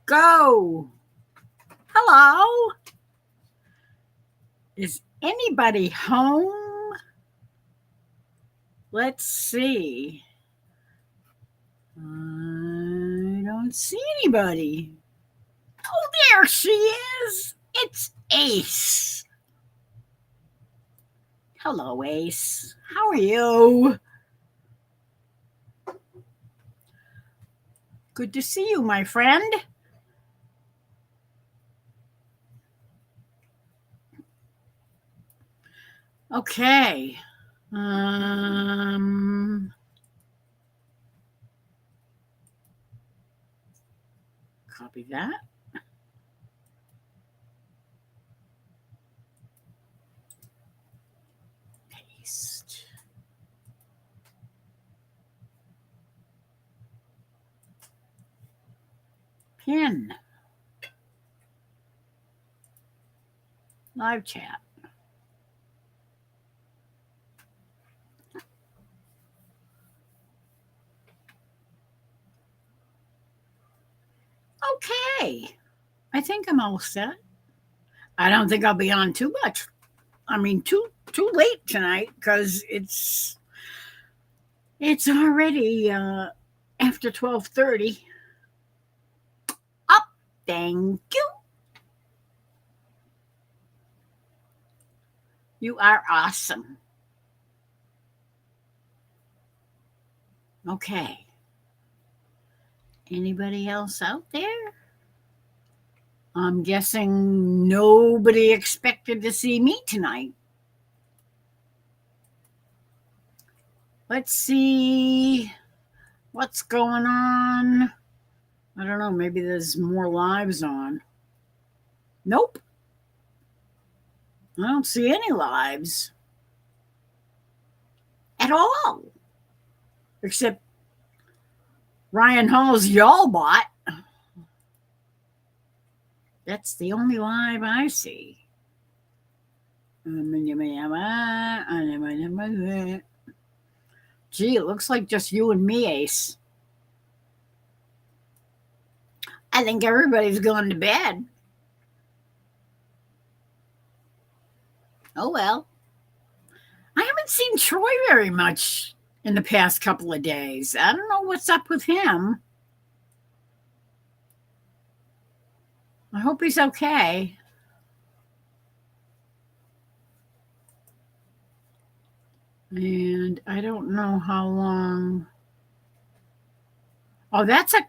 Go. Hello. Is anybody home? Let's see. I don't see anybody. Oh, there she is. It's Ace. Hello, Ace. How are you? Good to see you, my friend. Okay. Copy that. Paste. Pin. Live chat. Okay. I think I'm all set. I don't think I'll be on too much. I mean, too late tonight because it's already after 12:30. Up, thank you. You are awesome. Okay. Anybody else out there? I'm guessing nobody expected to see me tonight. Let's see what's going on. I don't know, maybe there's more lives on. Nope. I don't see any lives at all. Except Ryan Hall's Y'all Bot. That's the only live I see. Gee, it looks like just you and me, Ace. I think everybody's going to bed. Oh well. I haven't seen Troy very much in the past couple of days. I don't know what's up with him. I hope he's okay. And I don't know how long. Oh, that's a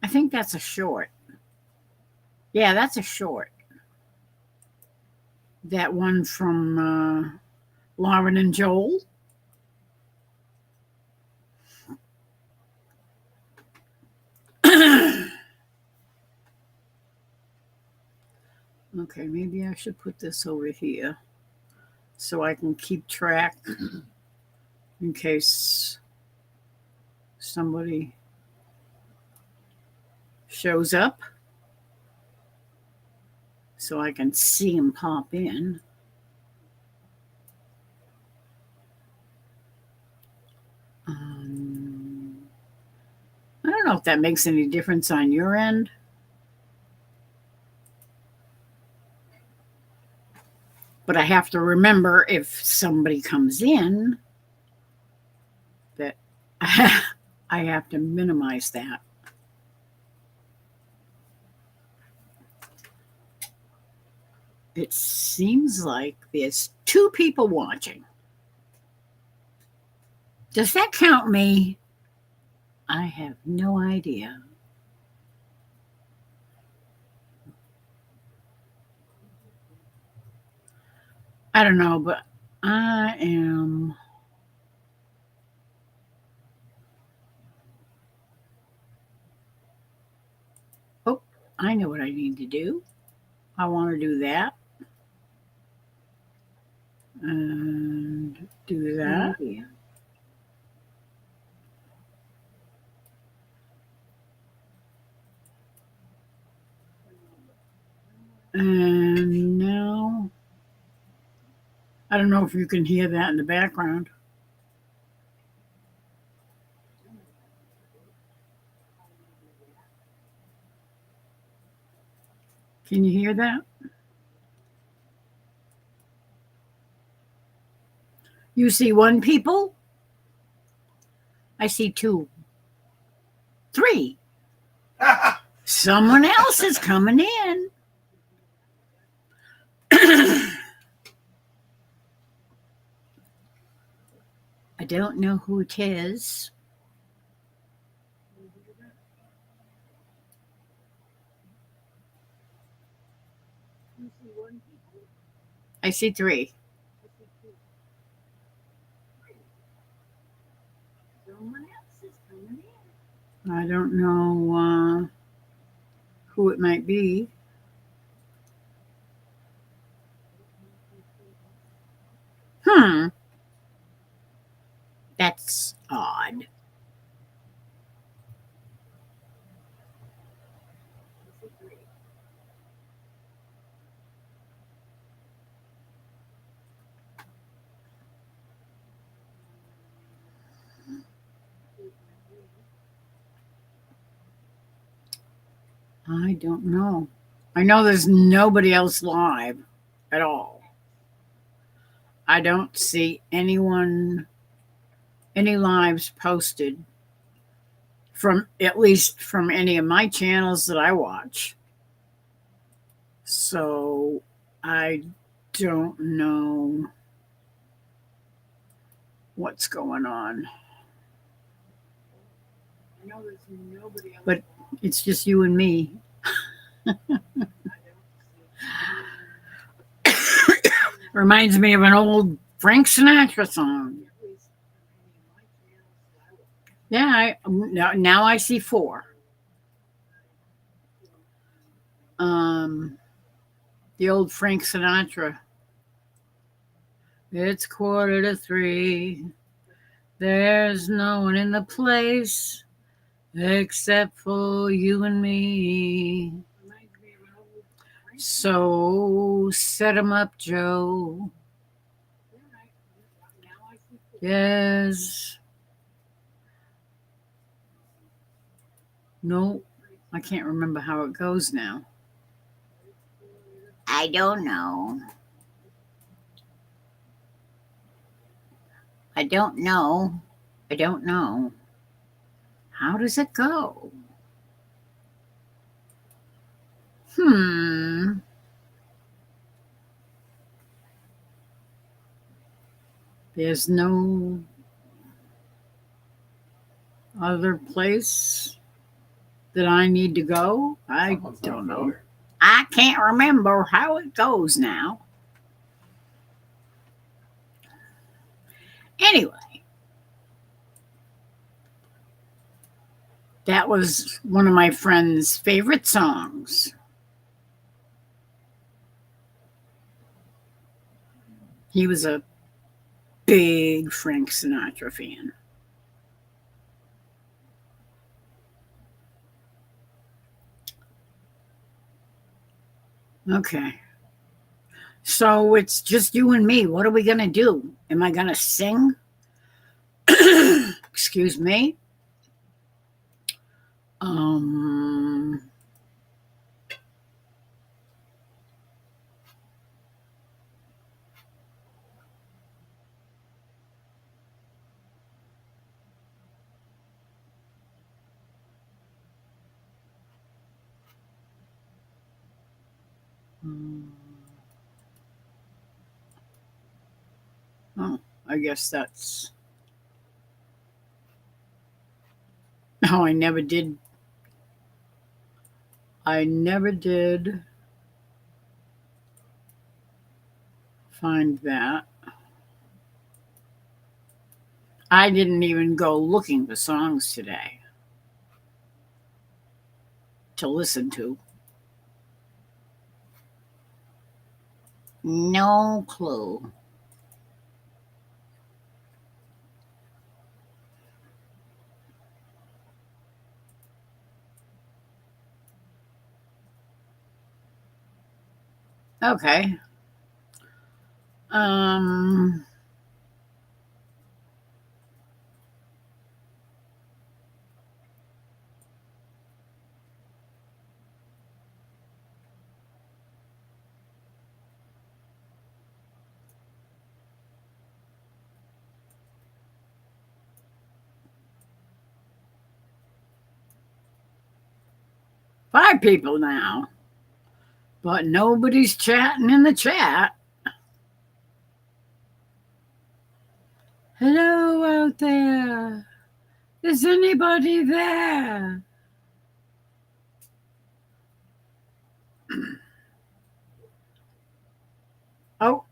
I think that's a short. Yeah, that's a short. That one from Lauren and Joel. Okay, maybe I should put this over here so I can keep track in case somebody shows up so I can see him pop in. I don't know if that makes any difference on your end. But I have to remember if somebody comes in that I have to minimize that. It seems like there's 2 people watching. Does that count me? I have no idea. I don't know, but I am. Oh, I know what I need to do. I want to do that. And do that. Yeah. And now, I don't know if you can hear that in the background. Can you hear that? You see one people? I see two, three. Someone else is coming in. I don't know who it is. I see three. I don't know who it might be. That's odd. I don't know. I know there's nobody else live at all. I don't see anyone, any lives posted from, at least from any of my channels that I watch. So I don't know what's going on. I know there's nobody else, but it's just you and me. Reminds me of an old Frank Sinatra song. Yeah, now I see four. The old Frank Sinatra. It's 2:45. There's no one in the place except for you and me. So set 'em up, Joe. Yes. No, I can't remember how it goes now. I don't know. I don't know. I don't know. How does it go? There's no other place that I need to go? I don't know. I can't remember how it goes now. Anyway, that was one of my friend's favorite songs. He was a big Frank Sinatra fan. Okay. So it's just you and me. What are we going to do? Am I going to sing? Excuse me. Oh, I guess that's. No, I never did. I never did find that. I didn't even go looking for songs today to listen to. No clue. Okay. 5 people now, but nobody's chatting in the chat. Hello out there. Is anybody there? Oh,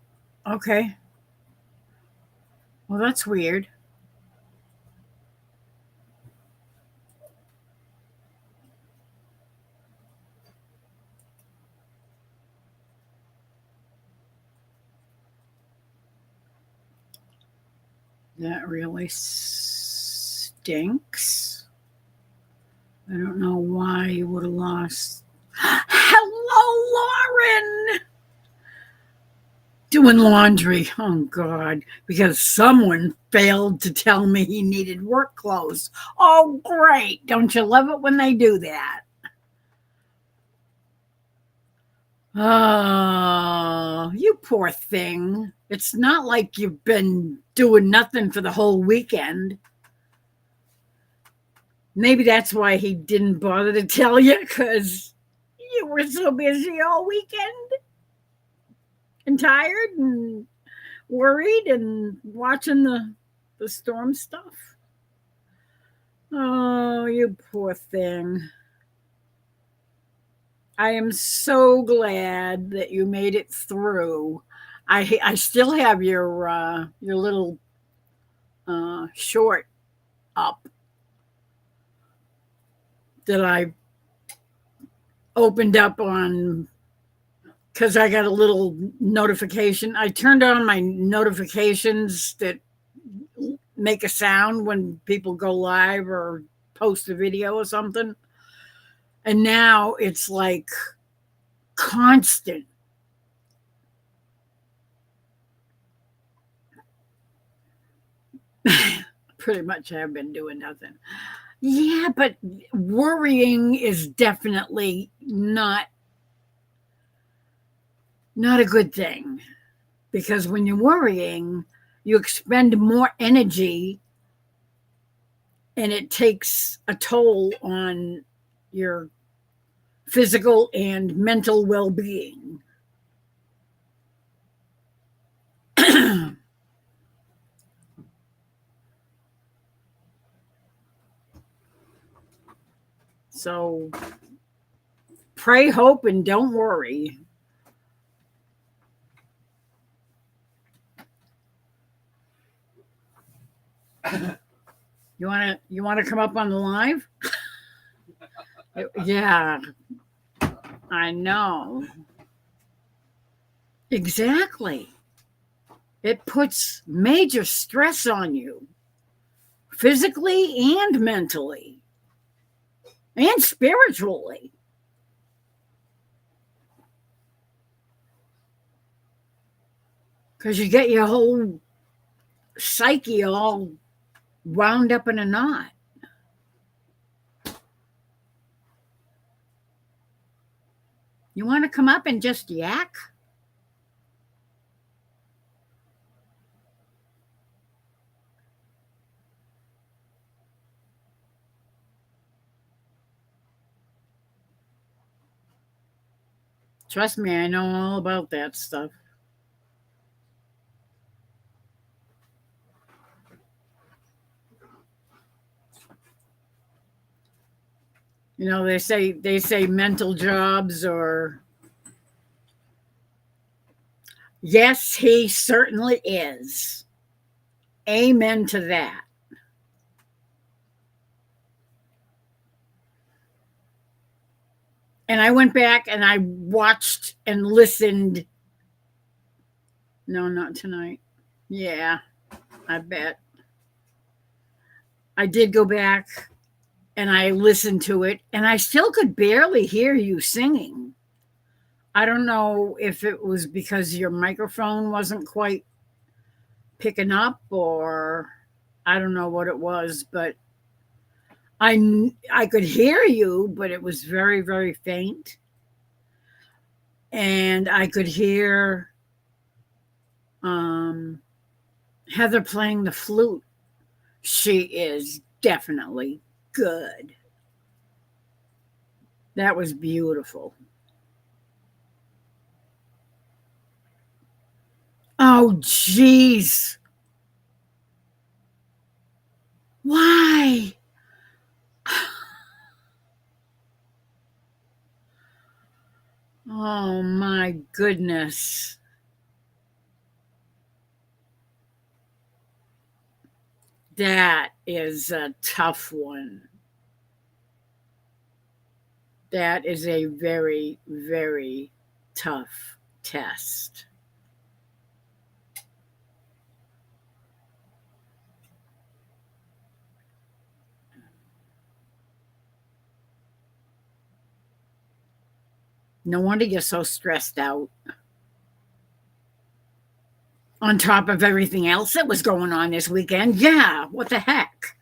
okay. Well, that's weird. That really stinks. I don't know why you would have lost. Hello, Lauren! Doing laundry. Oh, God. Because someone failed to tell me he needed work clothes. Oh, great. Don't you love it when they do that? Oh, you poor thing. It's not like you've been doing nothing for the whole weekend. Maybe that's why he didn't bother to tell you, because you were so busy all weekend and tired and worried and watching the storm stuff. Oh, you poor thing. I am so glad that you made it through. I still have your little short up that I opened up on, because I got a little notification. I turned on my notifications that make a sound when people go live or post a video or something. And now it's like constant. Pretty much have been doing nothing. Yeah, but worrying is definitely not a good thing, because when you're worrying, you expend more energy and it takes a toll on your physical and mental well-being. So pray, hope, and don't worry. You want to come up on the live? Yeah, I know. Exactly. It puts major stress on you, physically and mentally and spiritually. Because you get your whole psyche all wound up in a knot. You want to come up and just yak? Trust me, I know all about that stuff. You know, they say mental jobs, or yes, he certainly is. Amen to that. And I went back and I watched and listened. No, not tonight. Yeah, I bet. I did go back and I listened to it, and I still could barely hear you singing. I don't know if it was because your microphone wasn't quite picking up, or I don't know what it was, but I could hear you, but it was very, very faint. And I could hear um, Heather playing the flute. She is definitely good. That was beautiful. Oh, jeez. Why? Oh, my goodness. That is a tough one. That is a very, very tough test. No wonder you're so stressed out. On top of everything else that was going on this weekend. Yeah, what the heck?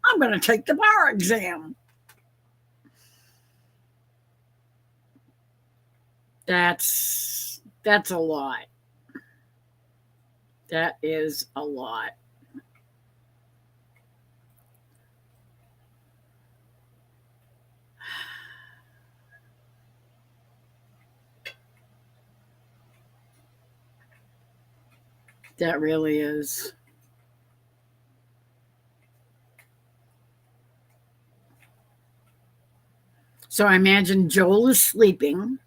I'm going to take the bar exam. That's a lot. That is a lot. That really is. So I imagine Joel is sleeping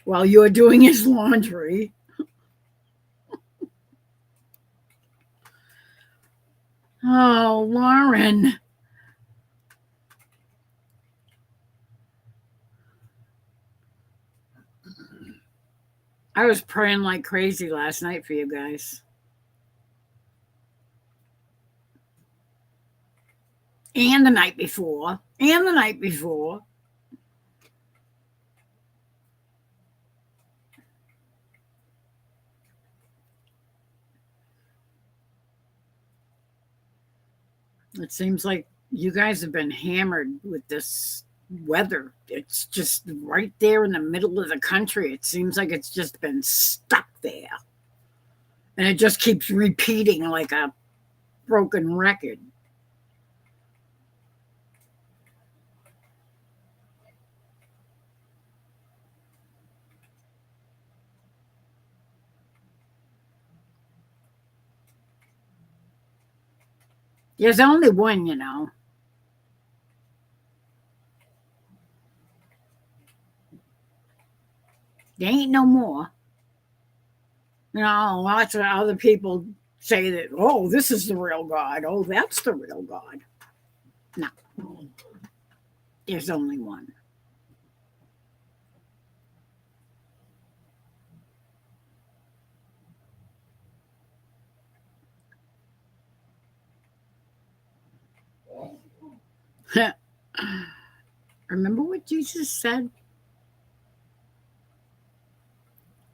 while you're doing his laundry. Oh, Lauren. I was praying like crazy last night for you guys. And the night before. And the night before. It seems like you guys have been hammered with this weather. It's just right there in the middle of the country. It seems like it's just been stuck there. And it just keeps repeating like a broken record. There's only one, you know. There ain't no more. You know, lots of other people say that, oh, this is the real God. Oh, that's the real God. No, there's only one. Remember what Jesus said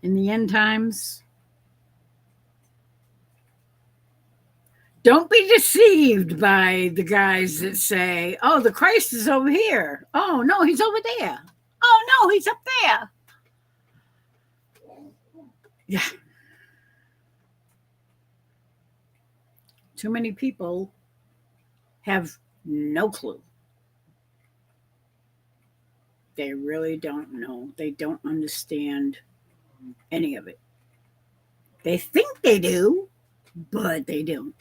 in the end times? Don't be deceived by the guys that say, oh, the Christ is over here. Oh, no, he's over there. Oh, no, he's up there. Yeah. Too many people have no clue. They really don't know. They don't understand any of it. They think they do, but they don't.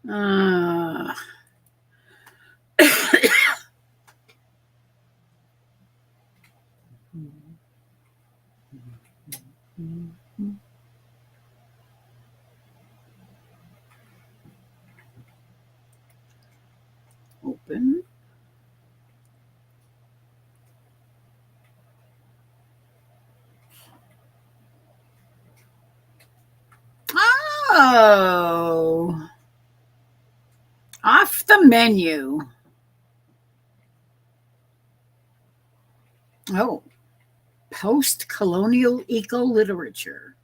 Uh, open. Oh, off the menu. Oh, post colonial eco literature.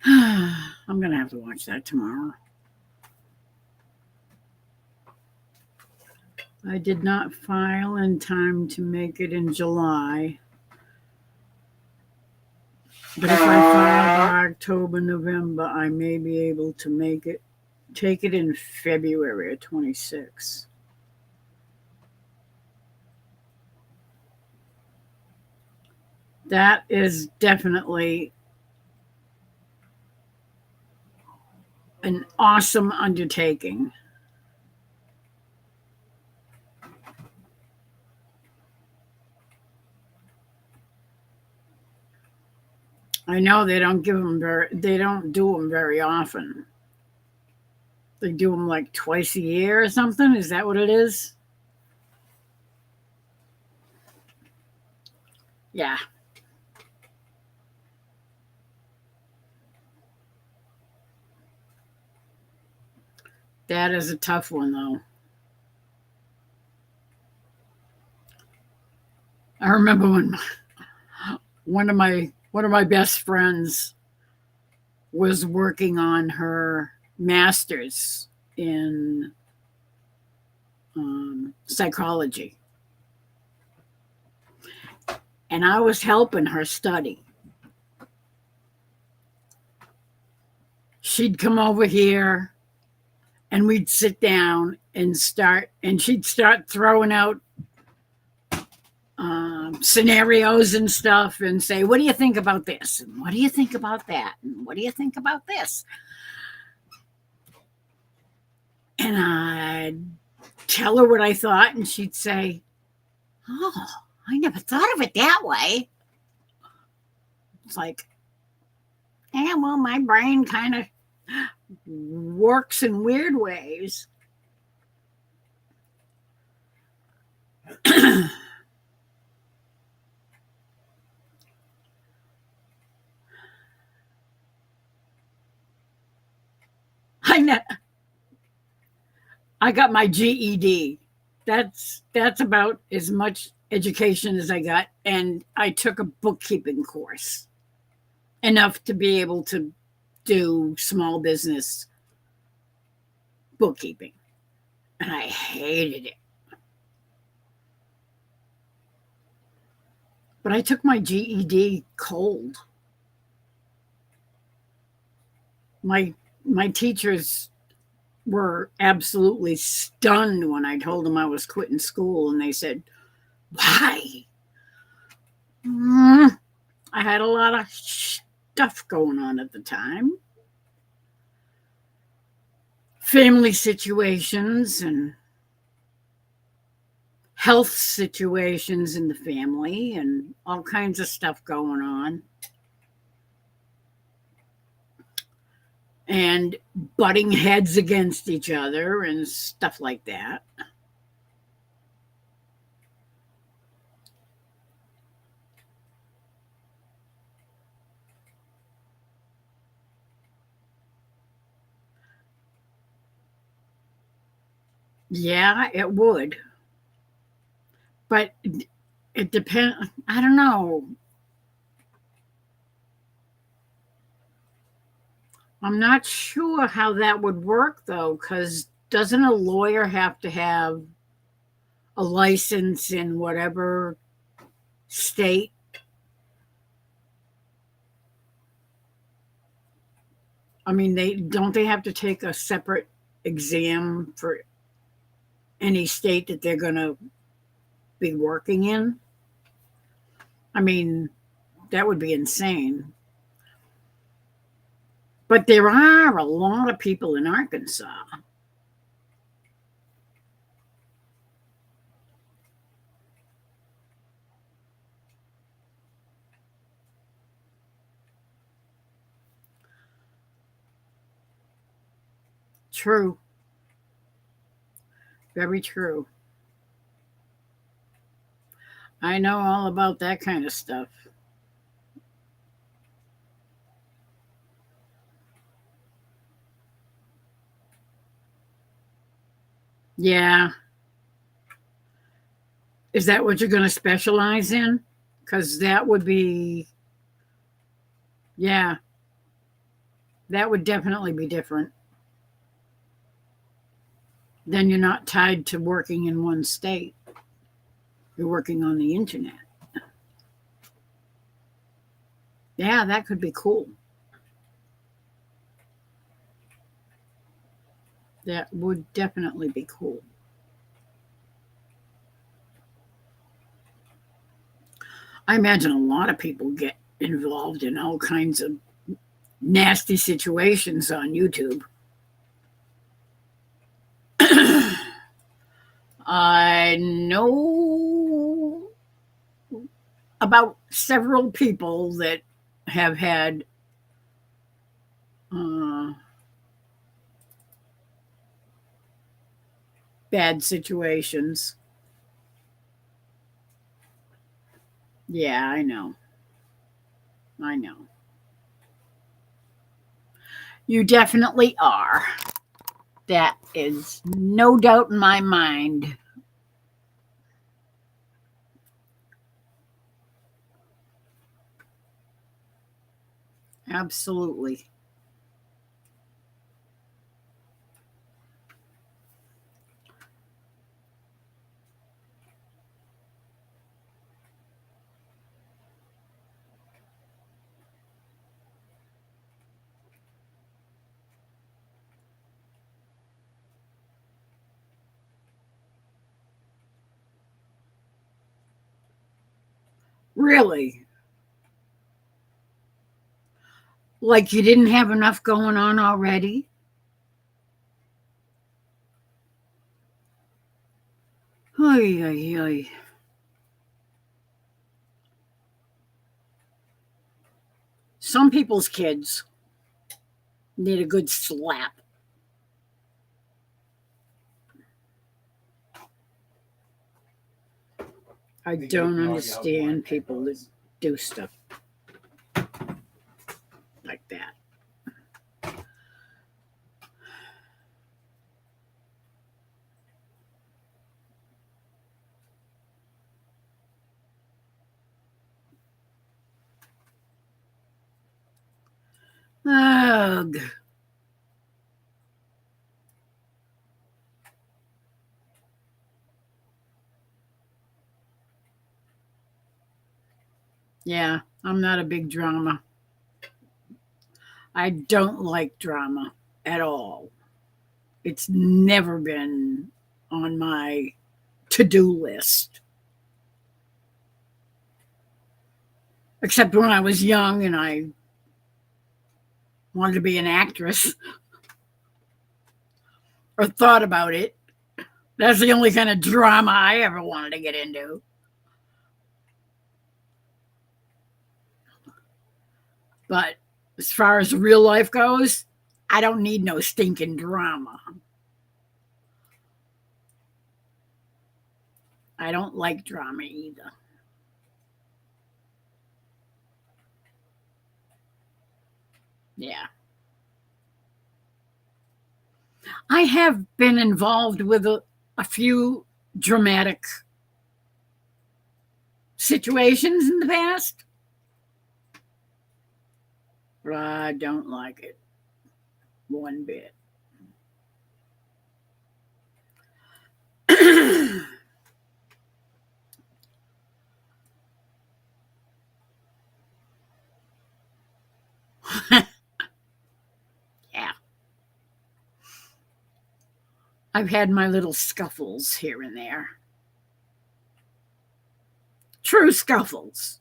I'm I'm going to have to watch that tomorrow. I did not file in time to make it in July. But if I file by October, November, I may be able to take it in February of 26. That is definitely an awesome undertaking. I know they don't do them very often. They do them like twice a year or something. Is that what it is? Yeah. That is a tough one, though. I remember when one of my best friends was working on her master's in psychology, and I was helping her study. She'd come over here, and we'd sit down and she'd start throwing out scenarios and stuff and say, what do you think about this? And what do you think about that? And what do you think about this? And I'd tell her what I thought, and she'd say, oh, I never thought of it that way. It's like, yeah, well, my brain kind of works in weird ways. I got my GED. That's about as much education as I got, and I took a bookkeeping course, enough to be able to do small business bookkeeping, and I hated it. But I took my GED cold. My teachers were absolutely stunned when I told them I was quitting school, and they said, why? I had a lot of stuff going on at the time. Family situations and health situations in the family and all kinds of stuff going on. And butting heads against each other and stuff like that. Yeah, it would. But it depends. I don't know. I'm not sure how that would work, though, because doesn't a lawyer have to have a license in whatever state? I mean, they have to take a separate exam for any state that they're going to be working in? I mean, that would be insane. But there are a lot of people in Arkansas. True. Very true. I know all about that kind of stuff. Yeah. Is that what you're going to specialize in? Because that would be, yeah. That would definitely be different. Then you're not tied to working in one state. You're working on the internet. Yeah, that could be cool. That would definitely be cool. I imagine a lot of people get involved in all kinds of nasty situations on YouTube. I know about several people that have had bad situations. Yeah, I know. I know. You definitely are. That is no doubt in my mind. Absolutely. Really? Like you didn't have enough going on already? Oy, oy, oy. Some people's kids need a good slap. I don't understand people that do stuff like that. Ugh. Yeah, I'm not a big drama. I don't like drama at all. It's never been on my to do list, except when I was young and I wanted to be an actress or thought about it. That's the only kind of drama I ever wanted to get into. But as far as real life goes, I don't need no stinking drama. I don't like drama either. Yeah. I have been involved with a few dramatic situations in the past. But I don't like it one bit. Yeah. I've had my little scuffles here and there. True scuffles.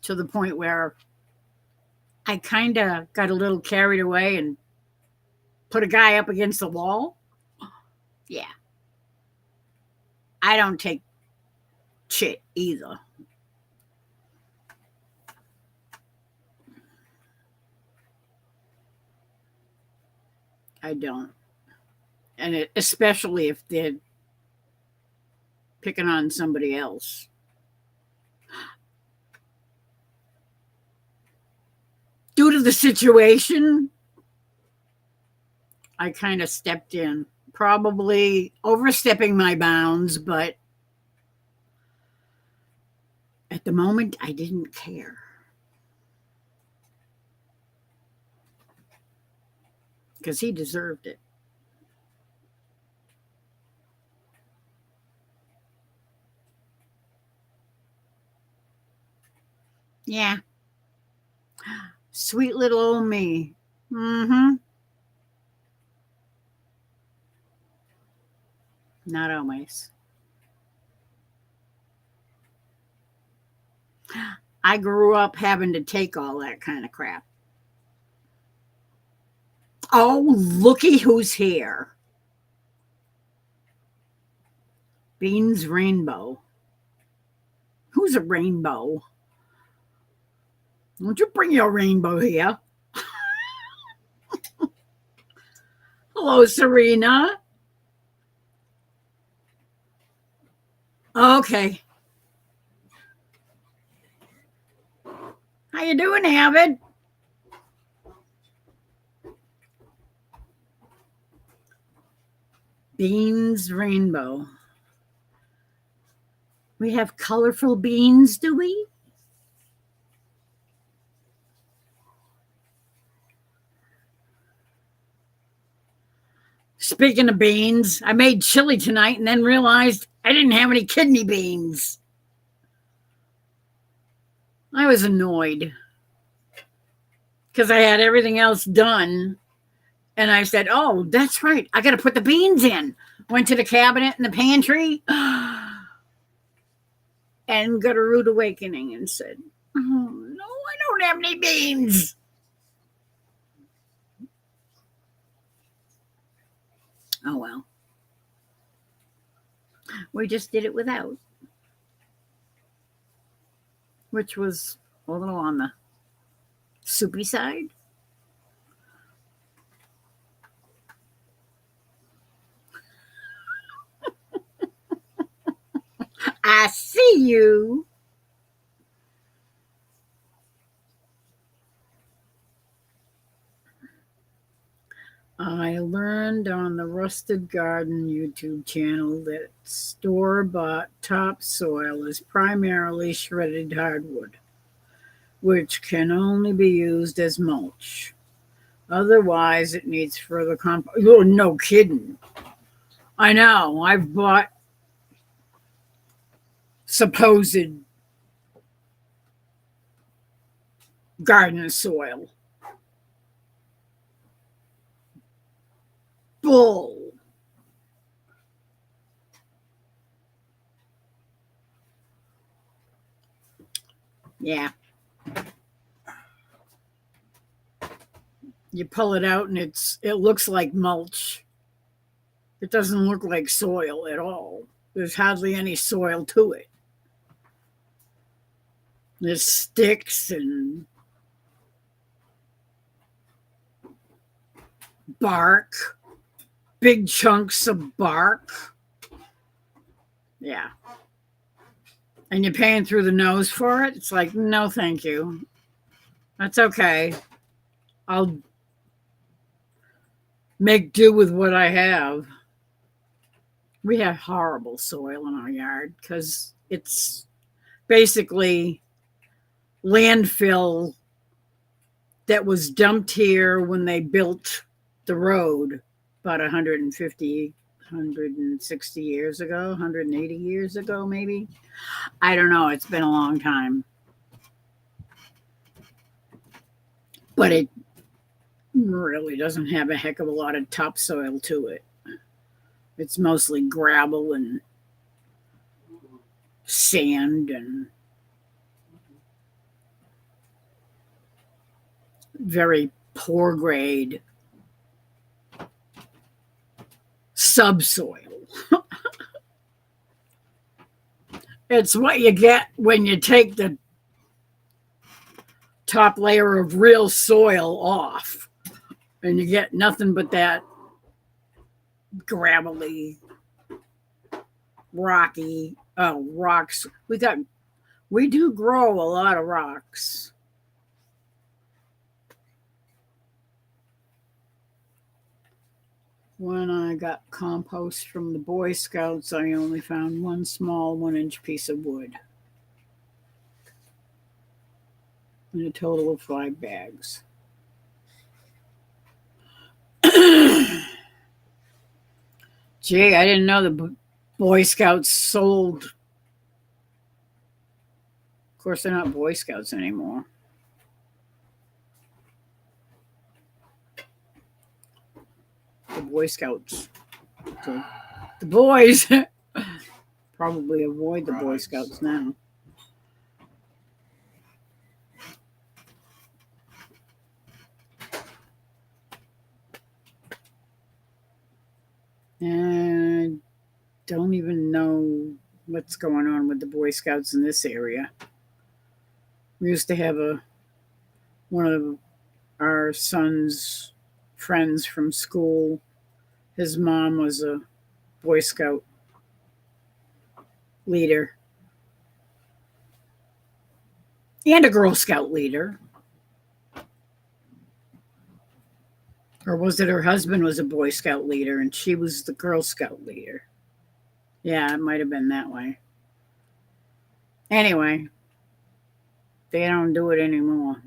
To the point where I kind of got a little carried away and put a guy up against the wall. Yeah. I don't take shit either. I don't. Especially if they're picking on somebody else. Due to the situation, I kind of stepped in, probably overstepping my bounds, but at the moment, I didn't care. because he deserved it. Yeah. Sweet little old me. Mm-hmm. Not always. I grew up having to take all that kind of crap. Oh, looky who's here. Beans Rainbow. Who's a rainbow? Won't you bring your rainbow here? Hello, Serena. Okay. How you doing, Avid? Beans Rainbow. We have colorful beans, do we? Speaking of beans, I made chili tonight and then realized I didn't have any kidney beans. I was annoyed because I had everything else done. And I said, oh, that's right. I got to put the beans in. Went to the cabinet in the pantry and got a rude awakening and said, oh, no, I don't have any beans. Oh, well. We just did it without, which was a little on the soupy side. I see you. I learned on the Rusted Garden YouTube channel that store-bought topsoil is primarily shredded hardwood, which can only be used as mulch. Otherwise, it needs further compost. Oh, no kidding. I know. I've bought supposed garden soil. Bull. Yeah. You pull it out and it looks like mulch. It doesn't look like soil at all. There's hardly any soil to it. There's sticks and bark, big chunks of bark. Yeah. And you're paying through the nose for it? It's like, no, thank you. That's okay. I'll make do with what I have. We have horrible soil in our yard because it's basically landfill that was dumped here when they built the road about 150, 160 years ago, 180 years ago, maybe. I don't know. It's been a long time. But it really doesn't have a heck of a lot of topsoil to it. It's mostly gravel and sand and very poor grade subsoil. It's what you get when you take the top layer of real soil off and you get nothing but that gravelly, rocky rocks. We do grow a lot of rocks. When I got compost from the Boy Scouts, I only found one small 1-inch piece of wood in a total of 5 bags. Gee, I didn't know the Boy Scouts sold. Of course, they're not Boy Scouts anymore. The Boy Scouts. The boys probably avoid the Boy Scouts now. And don't even know what's going on with the Boy Scouts in this area. We used to have one of our son's friends from school. His mom was a Boy Scout leader and a Girl Scout leader. Or was it her husband was a Boy Scout leader and she was the Girl Scout leader? Yeah, it might have been that way. Anyway, they don't do it anymore.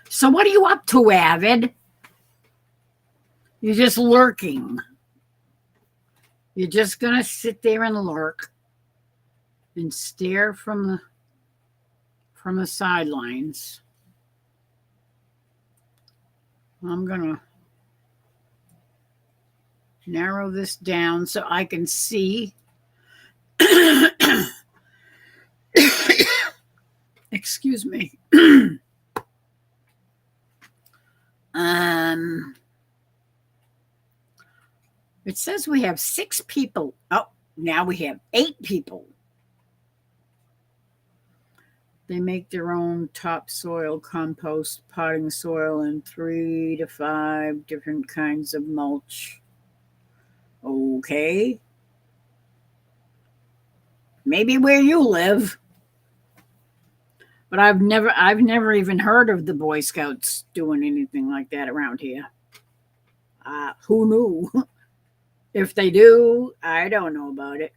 So what are you up to, Avid? You're just lurking. You're just going to sit there and lurk and stare from the sidelines. I'm going to narrow this down so I can see. Excuse me. It says we have 6 people. Oh, now we have 8 people. They make their own topsoil, compost, potting soil, and 3 to 5 different kinds of mulch. Okay. Maybe where you live. But I've never even heard of the Boy Scouts doing anything like that around here. Who knew? If they do, I don't know about it.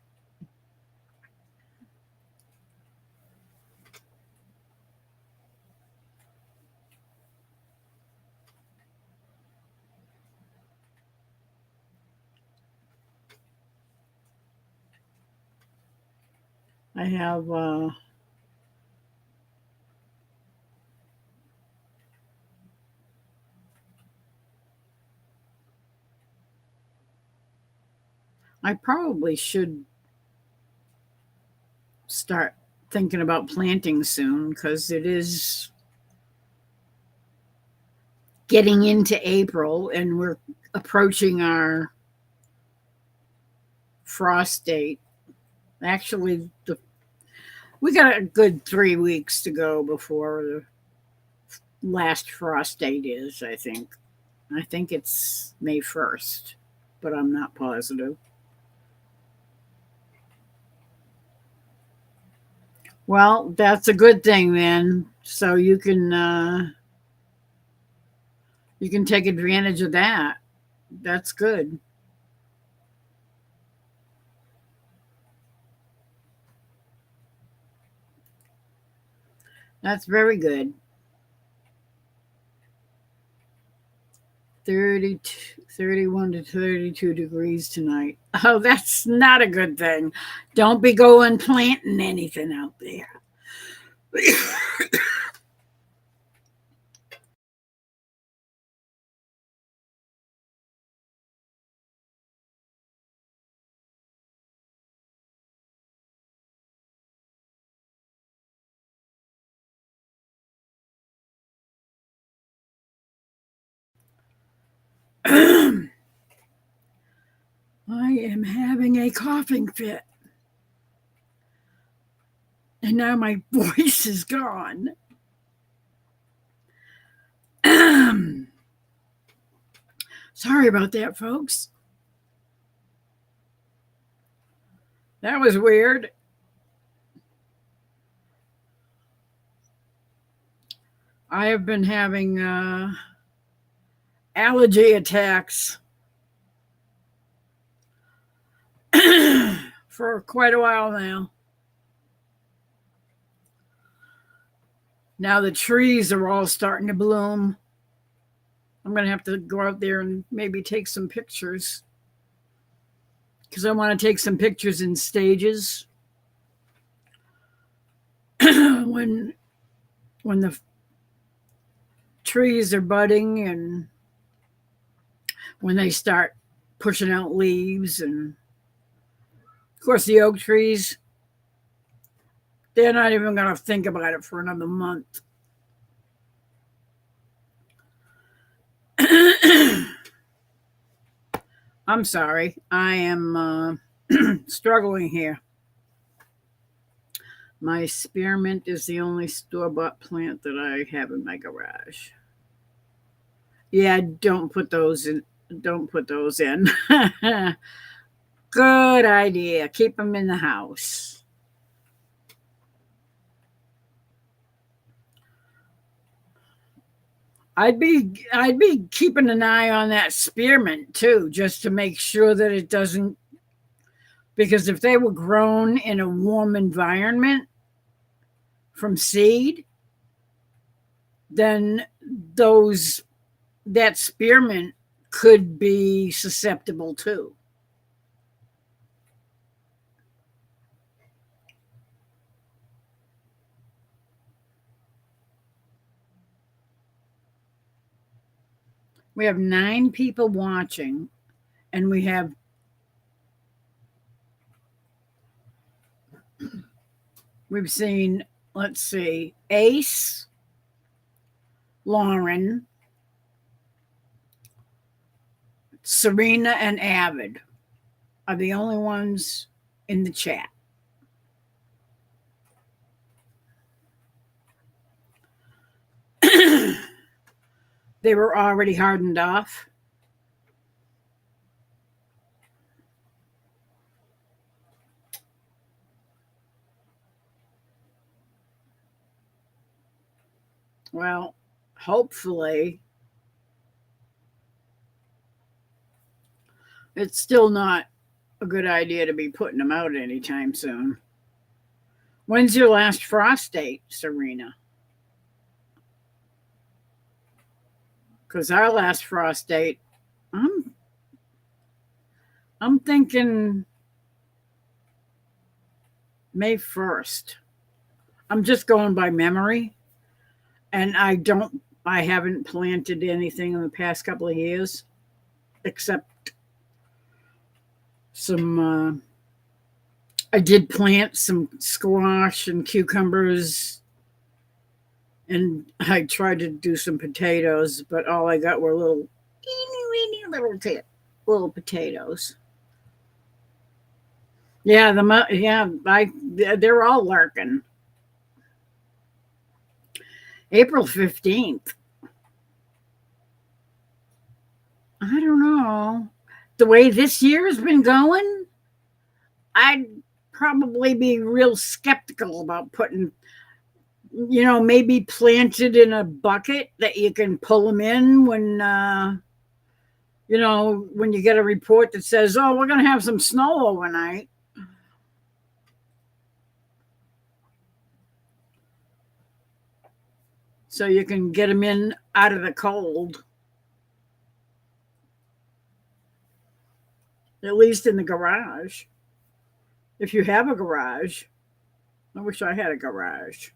I have I probably should start thinking about planting soon because it is getting into April and we're approaching our frost date. Actually, we got a good 3 weeks to go before the last frost date is, I think. I think it's May 1st, but I'm not positive. Well, that's a good thing then. So you can take advantage of that. That's good. That's very good. 31 to 32 degrees tonight. Oh, that's not a good thing. Don't be going planting anything out there. I am having a coughing fit. And now my voice is gone. Sorry about that, folks. That was weird. I have been having allergy attacks for quite a while now. Now the trees are all starting to bloom. I'm going to have to go out there and maybe take some pictures because I want to take some pictures in stages. when the trees are budding and when they start pushing out leaves, and of course the oak trees, they're not even going to think about it for another month. I'm sorry, I am struggling here. My spearmint is the only store-bought plant that I have in my garage. Yeah, don't put those in. Don't put those in. Good idea. Keep them in the house. I'd be keeping an eye on that spearmint too, just to make sure that it doesn't, because if they were grown in a warm environment from seed, then that spearmint could be susceptible too. We have 9 people watching, and we've seen, let's see, Ace, Lauren, Serena, and Avid are the only ones in the chat. They were already hardened off. Well, hopefully, it's still not a good idea to be putting them out anytime soon. When's your last frost date, Serena? Because our last frost date, I'm thinking May 1st. I'm just going by memory, and I haven't planted anything in the past couple of years, except some. I did plant some squash and cucumbers, and I tried to do some potatoes, but all I got were little, teeny, little potatoes. Yeah, they're all lurking. April 15th. I don't know. The way this year has been going, I'd probably be real skeptical about putting, maybe planted in a bucket that you can pull them in when, when you get a report that says, oh, we're going to have some snow overnight. So you can get them in out of the cold. At least in the garage. If you have a garage. I wish I had a garage.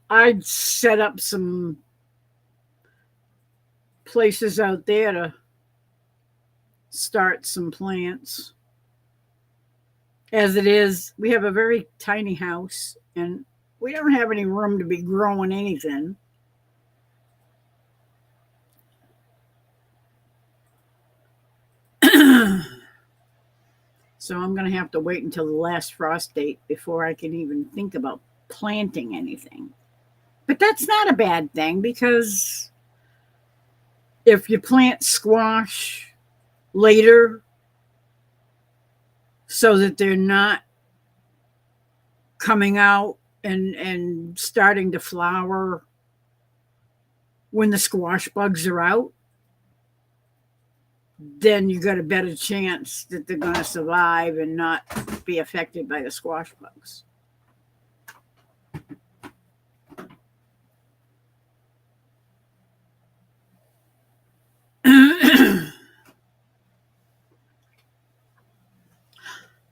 I'd set up some places out there to start some plants. As it is, we have a very tiny house, and we don't have any room to be growing anything. So I'm going to have to wait until the last frost date before I can even think about planting anything. But that's not a bad thing, because if you plant squash later so that they're not coming out and starting to flower when the squash bugs are out, then you got a better chance that they're going to survive and not be affected by the squash bugs.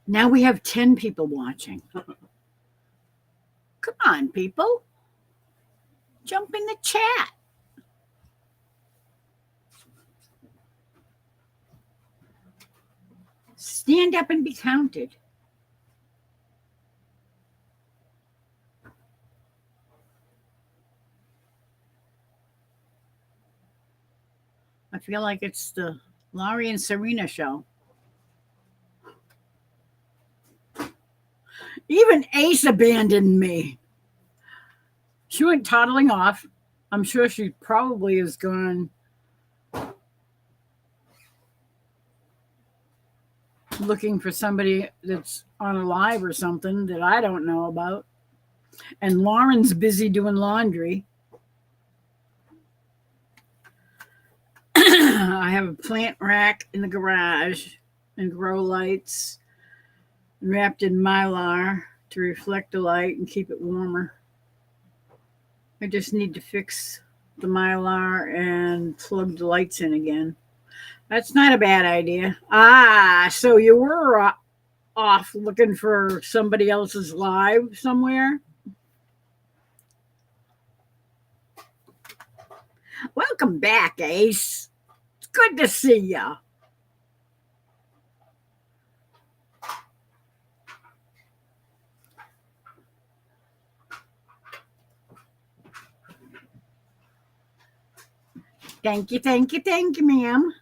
Now we have 10 people watching. Come on, people. Jump in the chat. Stand up and be counted. I feel like it's the Laurie and Serena show. Even Ace abandoned me. She went toddling off. I'm sure she probably is gone looking for somebody that's on a live or something that I don't know about. And Lauren's busy doing laundry. I have a plant rack in the garage and grow lights wrapped in Mylar to reflect the light and keep it warmer. I just need to fix the Mylar and plug the lights in again. That's not a bad idea. So you were off looking for somebody else's live somewhere? Welcome back, Ace. It's good to see ya. Thank you, ma'am.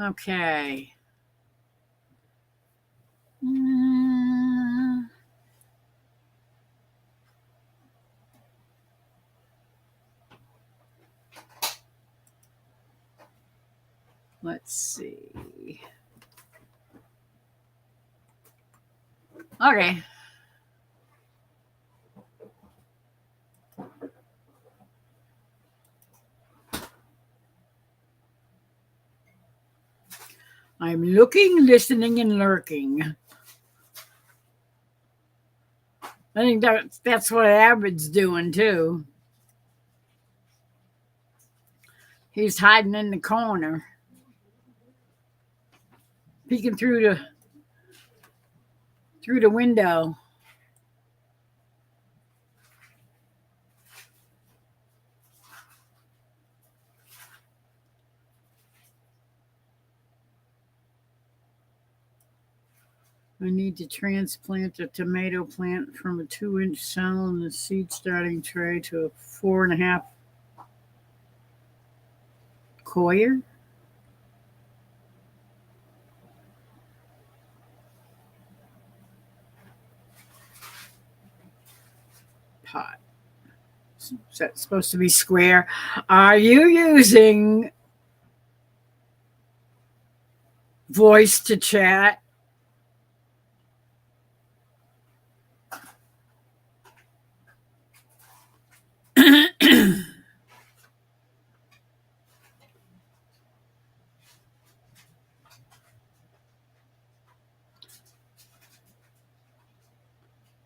Okay. Let's see. Okay. I'm looking, listening, and lurking. I think that's what Abbott's doing too. He's hiding in the corner, peeking through the window. I need to transplant a tomato plant from a 2-inch cell in the seed starting tray to a 4.5 coir. Pot. Is that supposed to be square? Are you using voice to chat?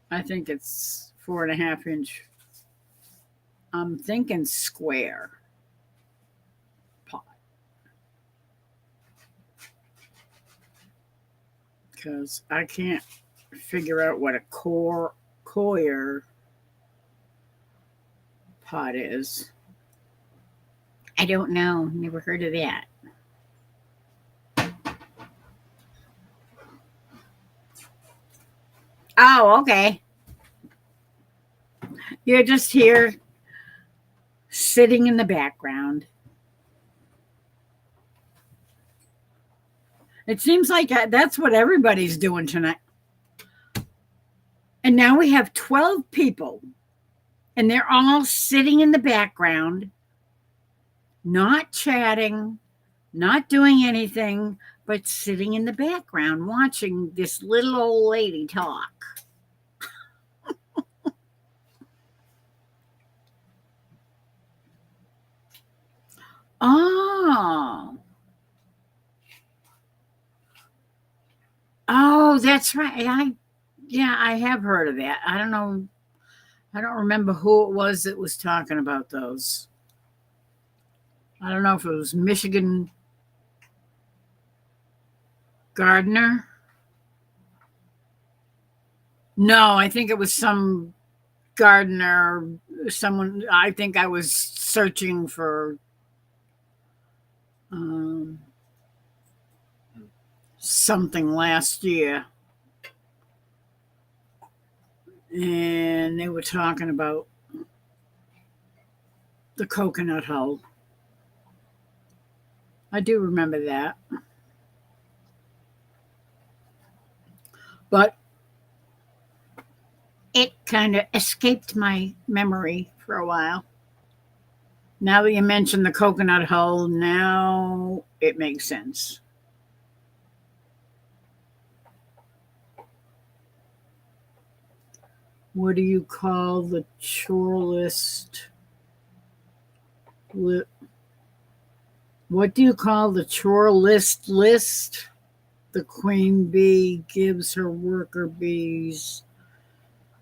I think it's 4.5 inch. I'm thinking square pot. Because I can't figure out what a coir pot is. I don't know. Never heard of that. Oh, okay. You're just here sitting in the background. It seems like that's what everybody's doing tonight. And now we have 12 people, and they're all sitting in the background, not chatting, not doing anything, but sitting in the background watching this little old lady talk. Oh, Oh, that's right. I have heard of that. I don't know. I don't remember who it was that was talking about those. I don't know if it was Michigan Gardener. No, I think it was some gardener, someone. I think I was searching for um, something last year, and they were talking about the coconut hull. I do remember that, but it kind of escaped my memory for a while. Now that you mention the coconut hull, now it makes sense. What do you call the chore list? What do you call the chore list? The queen bee gives her worker bees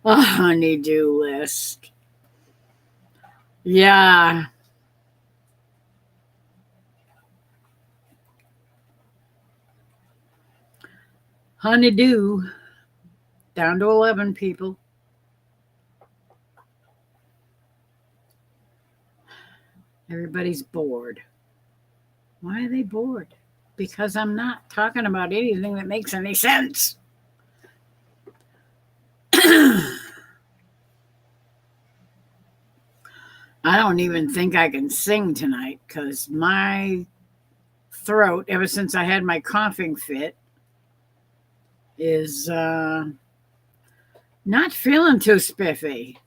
a honeydew list. Yeah, honeydew down to 11 people. Everybody's bored. Why are they bored? Because I'm not talking about anything that makes any sense. I don't even think I can sing tonight because my throat, ever since I had my coughing fit, is not feeling too spiffy.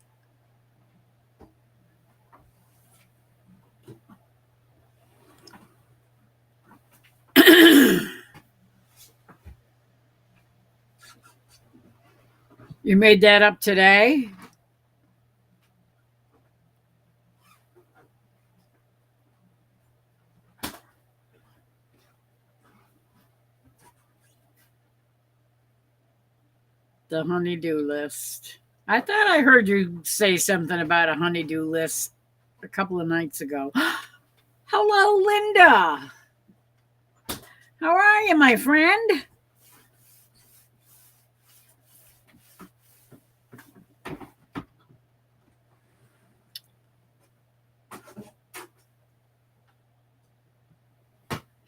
You made that up today? The honeydew list. I thought I heard you say something about a honeydew list a couple of nights ago. Hello, Linda. How are you, my friend?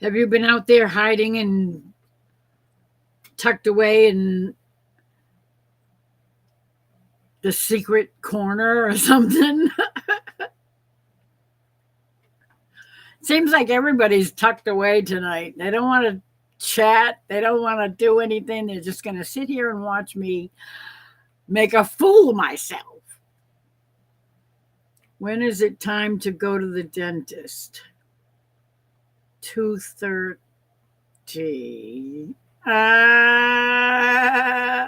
Have you been out there hiding and tucked away in the secret corner or something? Seems like everybody's tucked away tonight. They don't want to chat. They don't want to do anything. They're just going to sit here and watch me make a fool of myself. When is it time to go to the dentist? 2:30. Uh,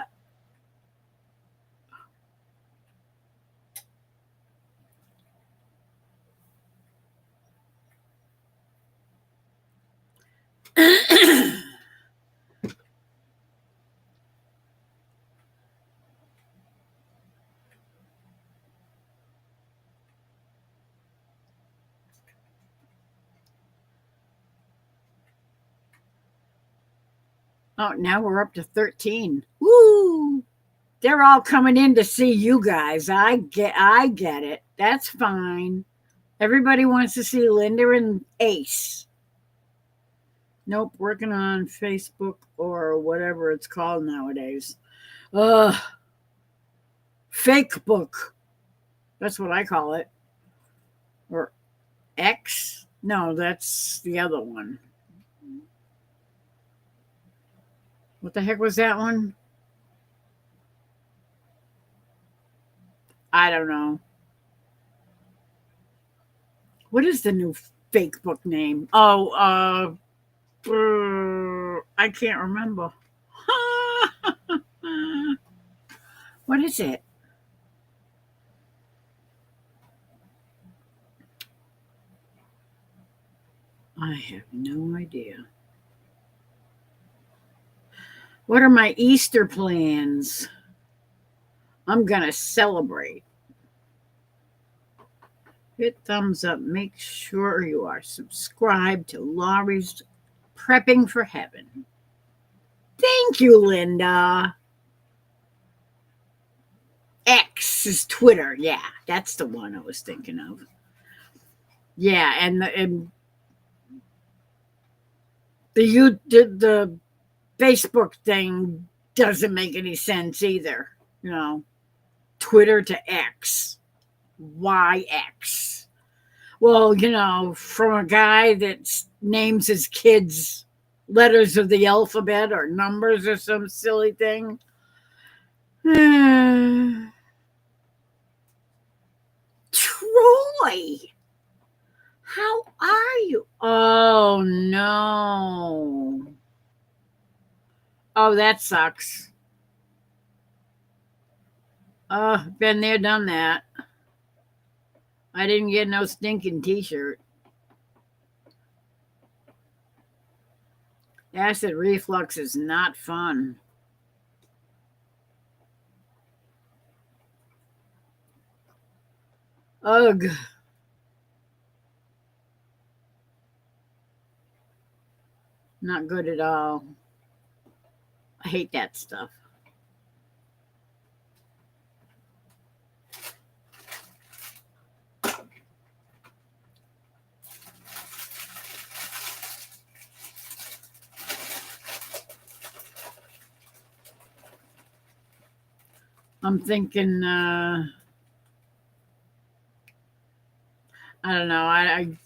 oh, now we're up to 13. Woo! They're all coming in to see you guys. I get it. That's fine. Everybody wants to see Linda and Ace. Nope, working on Facebook or whatever it's called nowadays. Ugh, fake book. That's what I call it. Or X? No, that's the other one. What the heck was that one? I don't know. What is the new fake book name? Oh, I can't remember. What is it? I have no idea. What are my Easter plans? I'm going to celebrate. Hit thumbs up. Make sure you are subscribed to Laurie's Prepping for Heaven. Thank you, Linda. X is Twitter. Yeah, that's the one I was thinking of. Yeah, and the Facebook thing doesn't make any sense either. You know, Twitter to X, YX. Well, from a guy that names his kids letters of the alphabet or numbers or some silly thing. Troy, how are you? Oh, no. Oh, that sucks. Oh, been there, done that. I didn't get no stinking t-shirt. Acid reflux is not fun. Ugh. Not good at all. I hate that stuff. I'm thinking, I don't know. I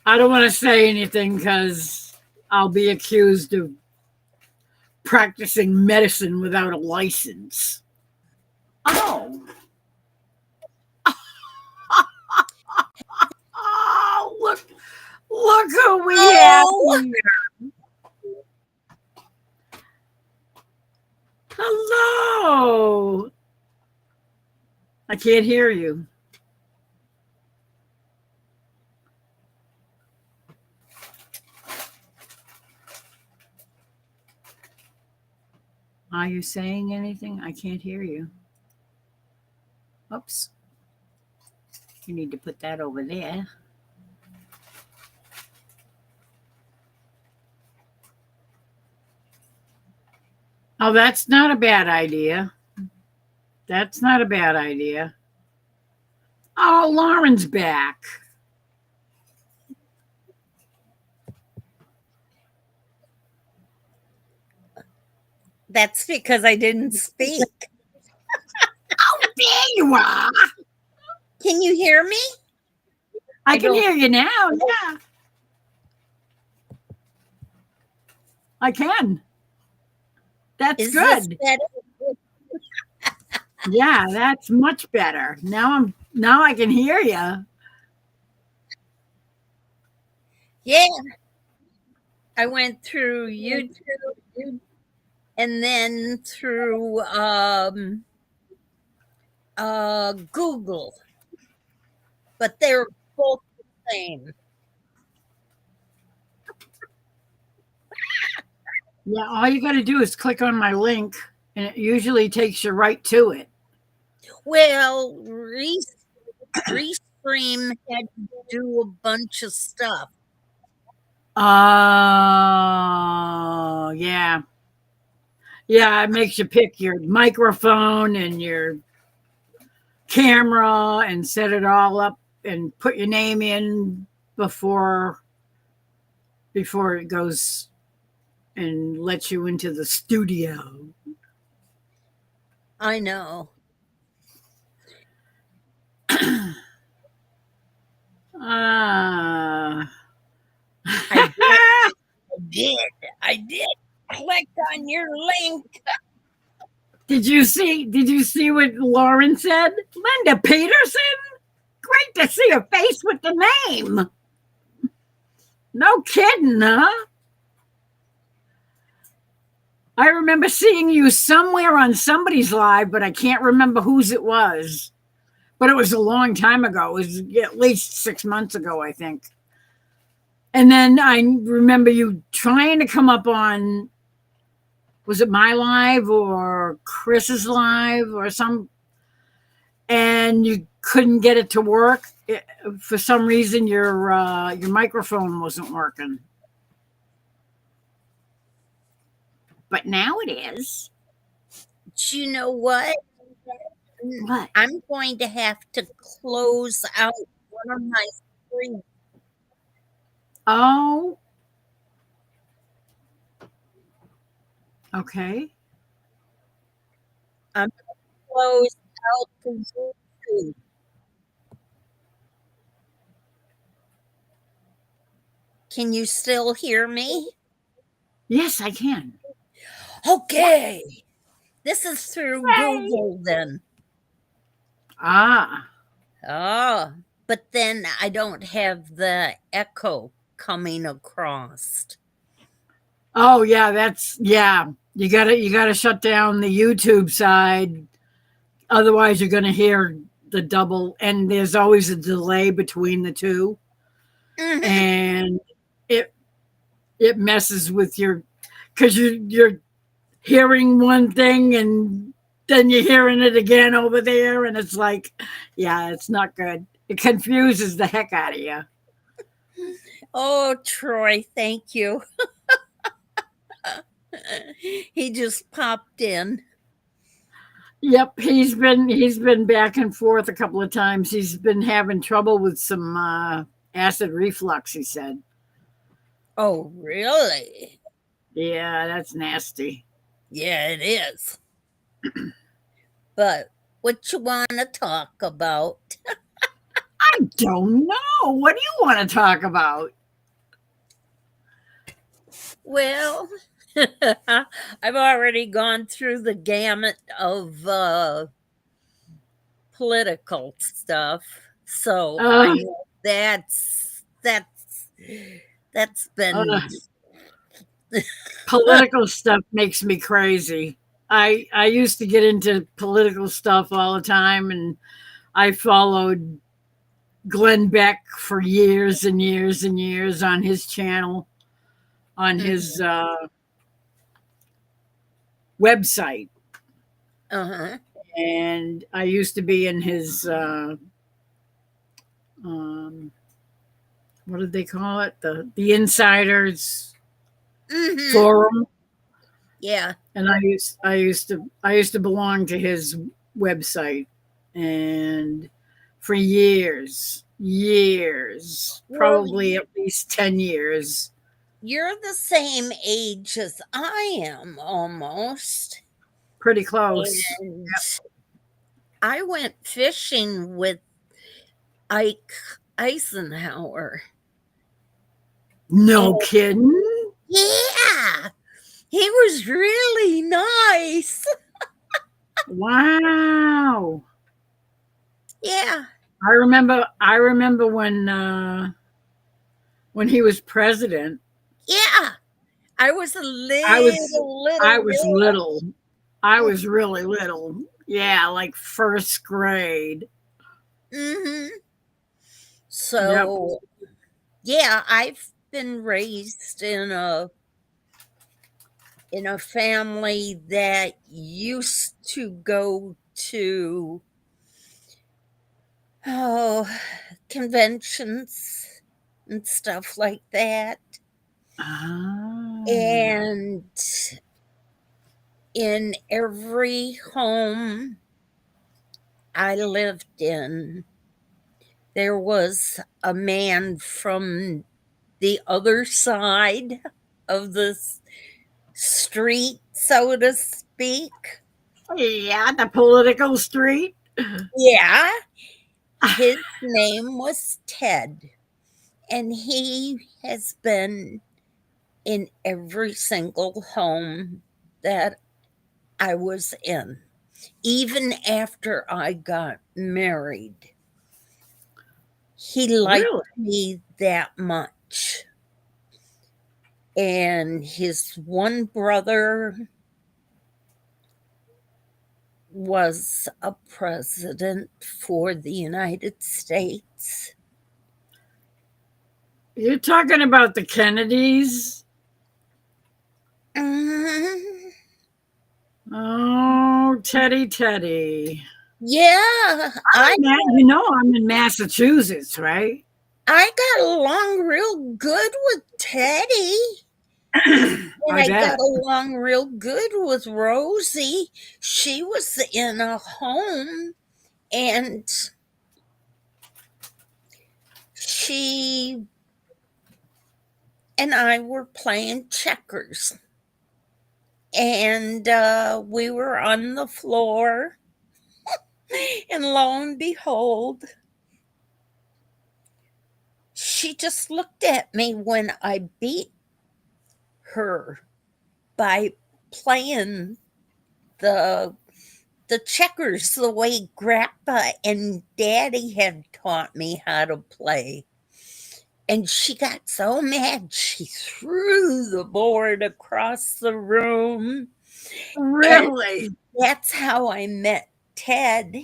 don't want to say anything because I'll be accused of practicing medicine without a license. Oh. Oh, look who we have here. Hello. I can't hear you. Are you saying anything? I can't hear you. Oops. You need to put that over there. Oh, that's not a bad idea. That's not a bad idea. Oh, Lauren's back. That's because I didn't speak. Oh, there you are. Can you hear me? I can hear you now. Yeah. I can. That's good. Yeah, that's much better. Now I can hear you. Yeah. I went through YouTube and then through Google. But they're both the same. Yeah, all you got to do is click on my link, and it usually takes you right to it. Well, Restream had to do a bunch of stuff. Oh, yeah. Yeah, it makes you pick your microphone and your camera and set it all up and put your name in before it goes and lets you into the studio. I know. I did click on your link. Did you see what Lauren said? Linda Peterson? Great to see her face with the name. No kidding, huh? I remember seeing you somewhere on somebody's live, but I can't remember whose it was. But it was a long time ago. It was at least 6 months ago, I think. And then I remember you trying to come up on was it my live or Chris's live or some, and you couldn't get it to work. For some reason, your microphone wasn't working, but now it is. Do you know what? What? I'm going to have to close out one of my screens. Oh, okay. I'm close out the YouTube. Can you still hear me? Yes, I can. Okay. This is through Yay. Google then. Ah, Oh, but then I don't have the echo coming across. oh yeah, that's yeah. You gotta shut down the YouTube side, otherwise you're gonna hear the double. And there's always a delay between the two, Mhm. and it it messes with your, because you're hearing one thing and then you're hearing it again over there, and it's like, yeah, it's not good. It confuses the heck out of you. Oh, Troy, thank you. He just popped in. Yep, he's been back and forth a couple of times. He's been having trouble with some acid reflux, he said. Oh, really? Yeah, that's nasty. Yeah, it is. But what you want to talk about? I don't know. What do you want to talk about? Well, I've already gone through the gamut of political stuff, so I Uh, know that's uh, been Political stuff makes me crazy. I used to get into political stuff all the time, and I followed Glenn Beck for years and years and years on his channel, on his website. uh-huh. And I used to be in his um, what did they call it? The Insiders Hmm. Forum. Yeah. And I used to belong to his website, and for years, Well, probably at least 10 years. you're the same age as I am almost. Pretty close. And I went fishing with Ike Eisenhower. No And kidding. yeah, he was really nice. Wow. Yeah. I remember when he was president. Yeah. I was a I was I little was girl. little. I was really little. Yeah, like first grade. Hmm. Yep. So, yeah, I've been raised in a family that used to go to oh conventions and stuff like that. Ah. And in every home I lived in, there was a man from the other side of the street, so to speak. Yeah, the political street. Yeah, his name was Ted, and he has been in every single home that I was in, even after I got married. He liked Really? me that much. And his one brother was a president for the United States. You're talking about the Kennedys? Mhm. Oh, Teddy, Teddy. Yeah, I I'm in Massachusetts, right? I got along real good with Teddy. And I I got bet. along real good with Rosie. She was in a home and she and I were playing checkers. And we were on the floor. And lo and behold, she just looked at me when I beat her by playing the the checkers the way grandpa and daddy had taught me how to play. And she got so mad she threw the board across the room. And Really? that's how I met Ted.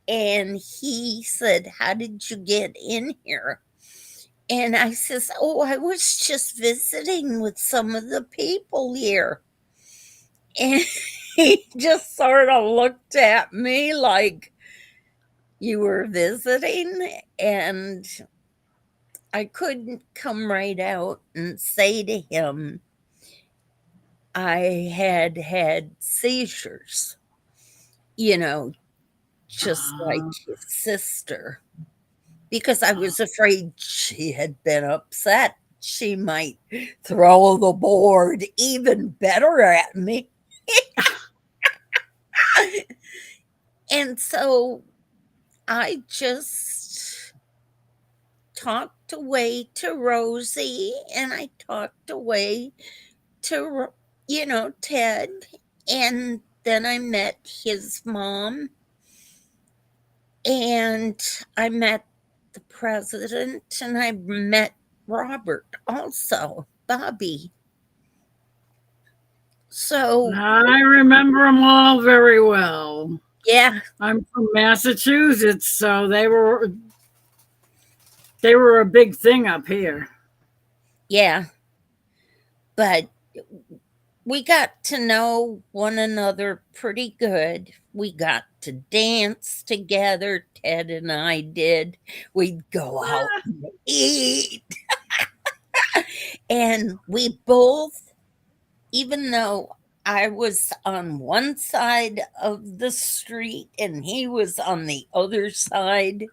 And he said, "How did you get in here?" And I says, "Oh, I was just visiting with some of the people here." And he just sort of looked at me like, "You were visiting?" And I couldn't come right out and say to him I had had seizures, you know, just like Uh, his sister, because I was afraid she had been upset. She might throw the board even better at me. And so I just talked away to Rosie and I talked away to, Ted. And then I met his mom and I met the president and I met Robert also, Bobby. So, I remember them all very well. yeah, I'm from Massachusetts, so they were a big thing up here. yeah, but we got to know one another pretty good. We got to dance together, Ted and I did. We'd go out and eat. And we both, even though I was on one side of the street and he was on the other side,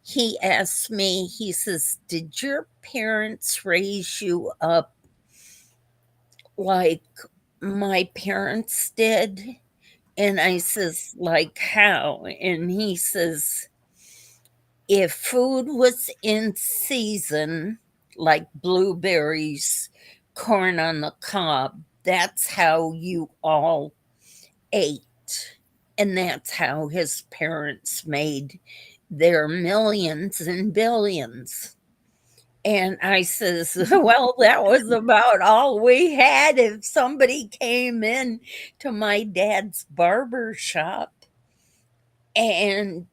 he asked me, he says, "Did your parents raise you up like my parents did?" And I says, "Like how?" And he says, "If food was in season, like blueberries, corn on the cob, that's how you all ate." And that's how his parents made their millions and billions. And I says, "Well, that was about all we had. If somebody came in to my dad's barber shop and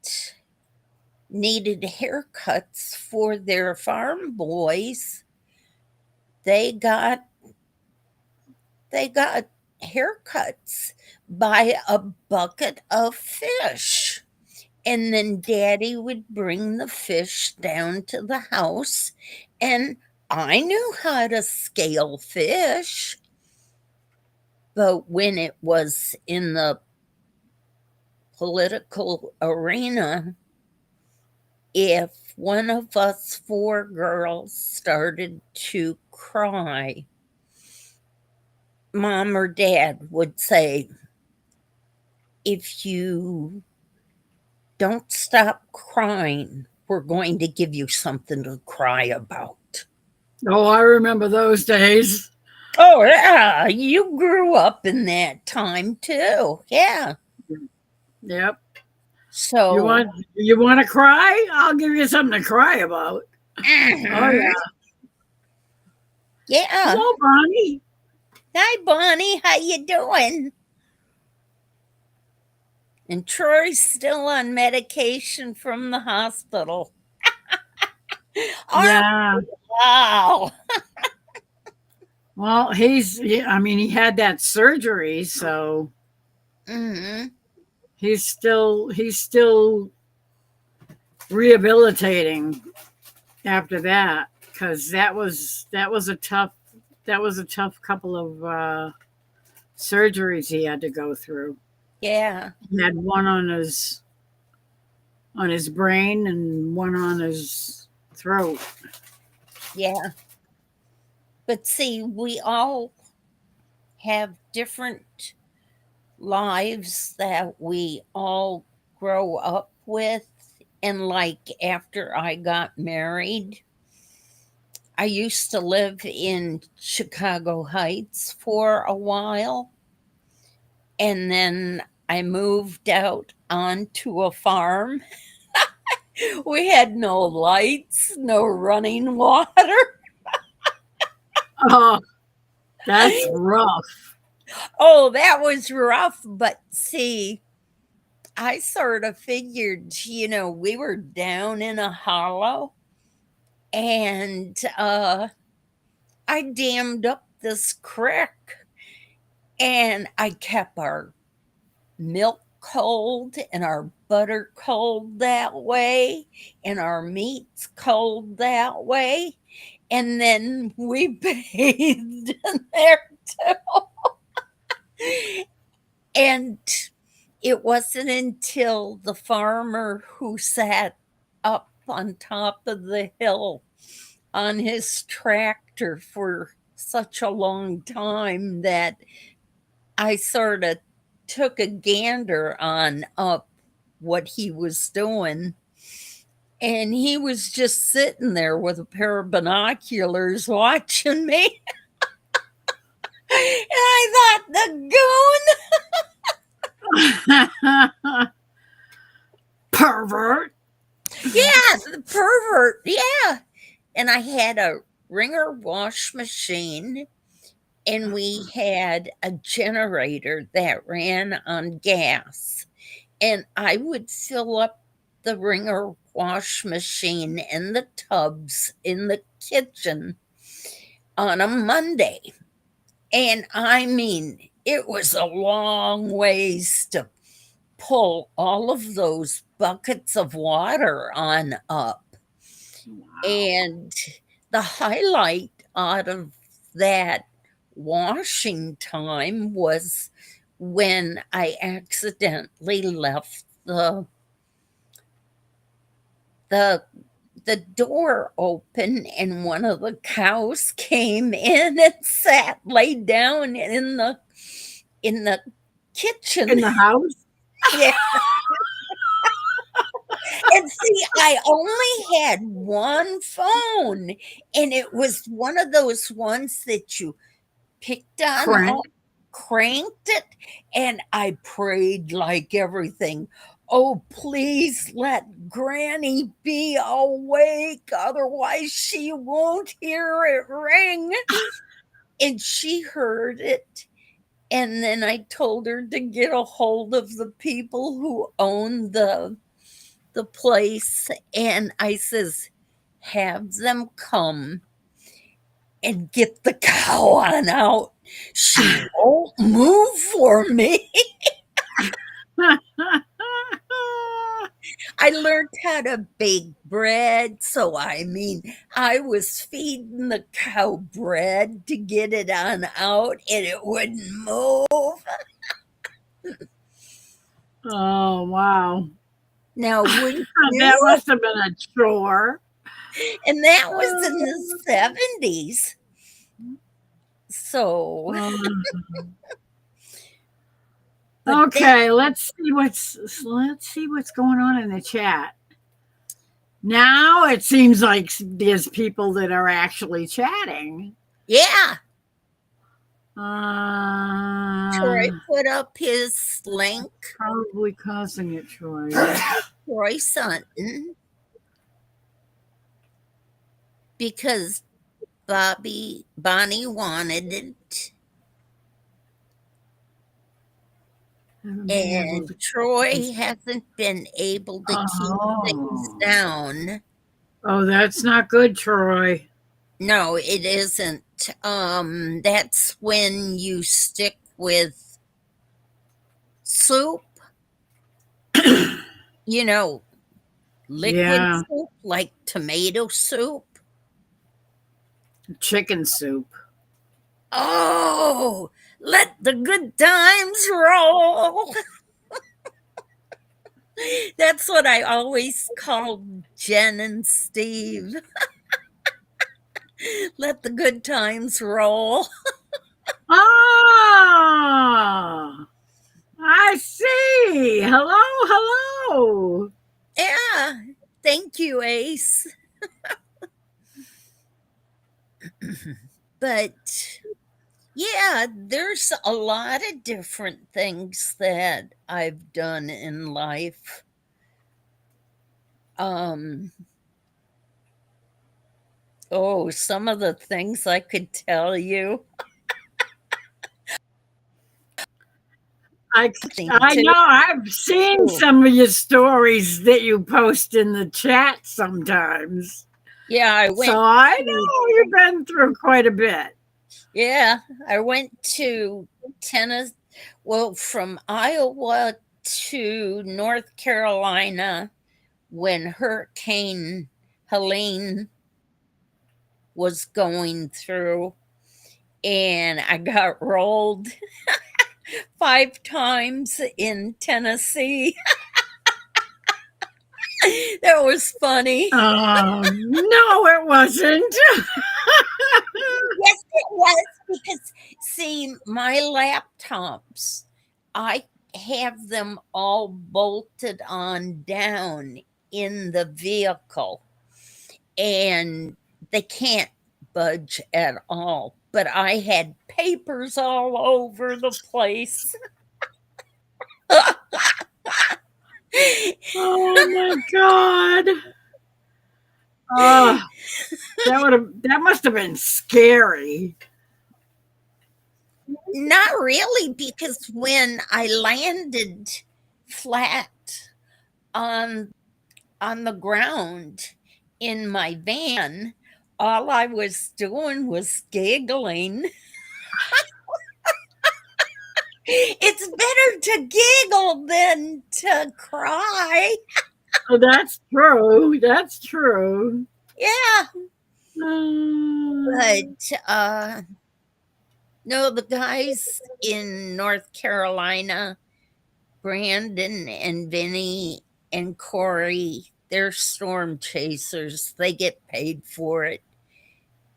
needed haircuts for their farm boys, they got they got haircuts by a bucket of fish." And then daddy would bring the fish down to the house, and I knew how to scale fish. But when it was in the political arena, if one of us four girls started to cry, mom or dad would say, "If you don't stop crying, we're going to give you something to cry about." Oh, I remember those days. Oh, yeah, you grew up in that time too. Yeah. Yep. You So, want you want to cry? I'll give you something to cry about. Oh mhm, yeah. yeah. Hello, Bonnie. Hi, Bonnie. How you doing? And Troy's still on medication from the hospital. Oh, Yeah. wow. Well, I mean, he had that surgery, so Mm-hmm. He's still rehabilitating after that, because that was a tough couple of surgeries he had to go through. Yeah. He had one on his brain and one on his throat. Yeah. But see, we all have different lives that we all grow up with. And like after I got married, I used to live in Chicago Heights for a while. And then I moved out onto a farm. We had no lights, no running water. Oh, that's rough. Oh, that was rough. But see, I sort of figured, we were down in a hollow and I dammed up this creek and I kept our milk cold and our butter cold that way and our meats cold that way. And then we bathed in there too. And it wasn't until the farmer who sat up on top of the hill on his tractor for such a long time that I sort of took a gander on up what he was doing. And he was just sitting there with a pair of binoculars watching me. And I thought, the Pervert. goon? Yeah, the pervert. Yeah. And I had a Ringer wash machine, and we had a generator that ran on gas. And I would fill up the Ringer wash machine and the tubs in the kitchen on a Monday. And I mean, it was a long ways to pull all of those buckets of water on up. Wow. And the highlight out of that washing time was when I accidentally left the the door open and one of the cows came in and laid down in the In kitchen. the house? Yeah. And see, I only had one phone, and it was one of those ones that you picked on, Crank. cranked it, and I prayed like everything. Oh, please let Granny be awake, otherwise she won't hear it ring. And she heard it. And then I told her to get a hold of the people who own the place. And I says, have them come and get the cow on out. She won't move for me. I learned how to bake bread. So, I mean, I was feeding the cow bread to get it on out, and it wouldn't move. Oh, wow. Now, wouldn't That you? must have been a chore. And that was in the 70s. So, but Okay, let's see what's going on in the chat. Now it seems like there's people that are actually chatting. yeah, Uh, Troy put up his link. probably causing it, Troy. Troy Sutton, because Bonnie wanted it, and Troy hasn't been able to keep things down. Oh, that's not good, Troy. No, it isn't. That's when you stick with soup, you know, liquid Yeah, soup like tomato soup. chicken soup. Oh, let the good times roll. That's what I always called Jen and Steve. Let the good times roll. Ah, I see. Hello, hello. Yeah. Thank you, Ace. But yeah, there's a lot of different things that I've done in life. Um, oh, some of the things I could tell you. I Thing I too. know. I've seen some of your stories that you post in the chat sometimes. Yeah, I So went I to know you've been through quite a bit. yeah, I went to Tennessee, well, from Iowa to North Carolina when Hurricane Helene was going through, and I got rolled 5 times in Tennessee. That was funny. Oh, no, it wasn't. Yes, it was because, see, my laptops, I have them all bolted on down in the vehicle, and they can't budge at all. But I had papers all over the place. Oh my God. Oh, that must have been scary. Not really, because when I landed flat on on the ground in my van, all I was doing was giggling. It's better to giggle than to cry. Oh, that's true. That's true. Yeah, Uh, but no, the guys in North Carolina, Brandon and Vinny and Corey, they're storm chasers. They get paid for it.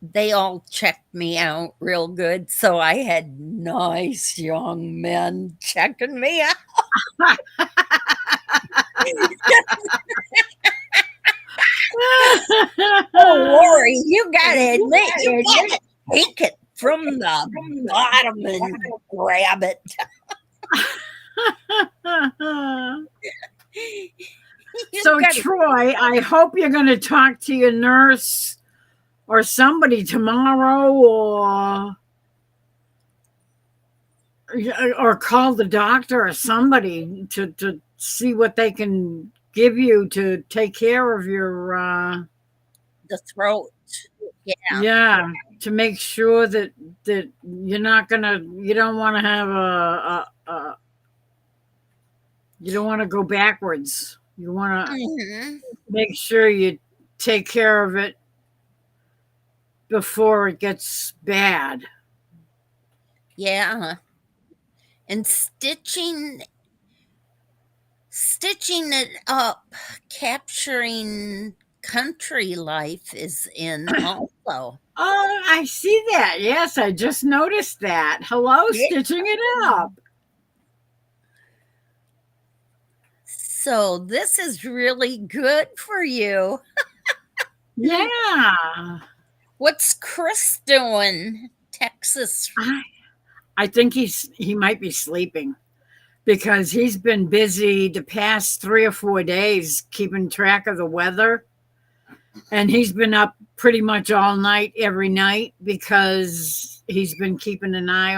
They all checked me out real good. So I had nice young men checking me out. Oh, Lori, you gotta admit, you gotta take it from the bottom and grab it. You So, gotta, Troy, I hope you're going to talk to your nurse or somebody tomorrow, or call the doctor or somebody to see what they can give you to take care of your the throat. Yeah, yeah, to make sure that you don't want to have a you don't want to go backwards. You want to mhm, make sure you take care of it before it gets bad. yeah. And stitching it up, capturing country life is in also. Oh, I see that. Yes, I just noticed that. Hello, Yeah. stitching it up. So this is really good for you. Yeah. What's Chris doing? Texas. I, I think he might be sleeping because he's been busy the past 3 or 4 days keeping track of the weather. And he's been up pretty much all night every night because he's been keeping an eye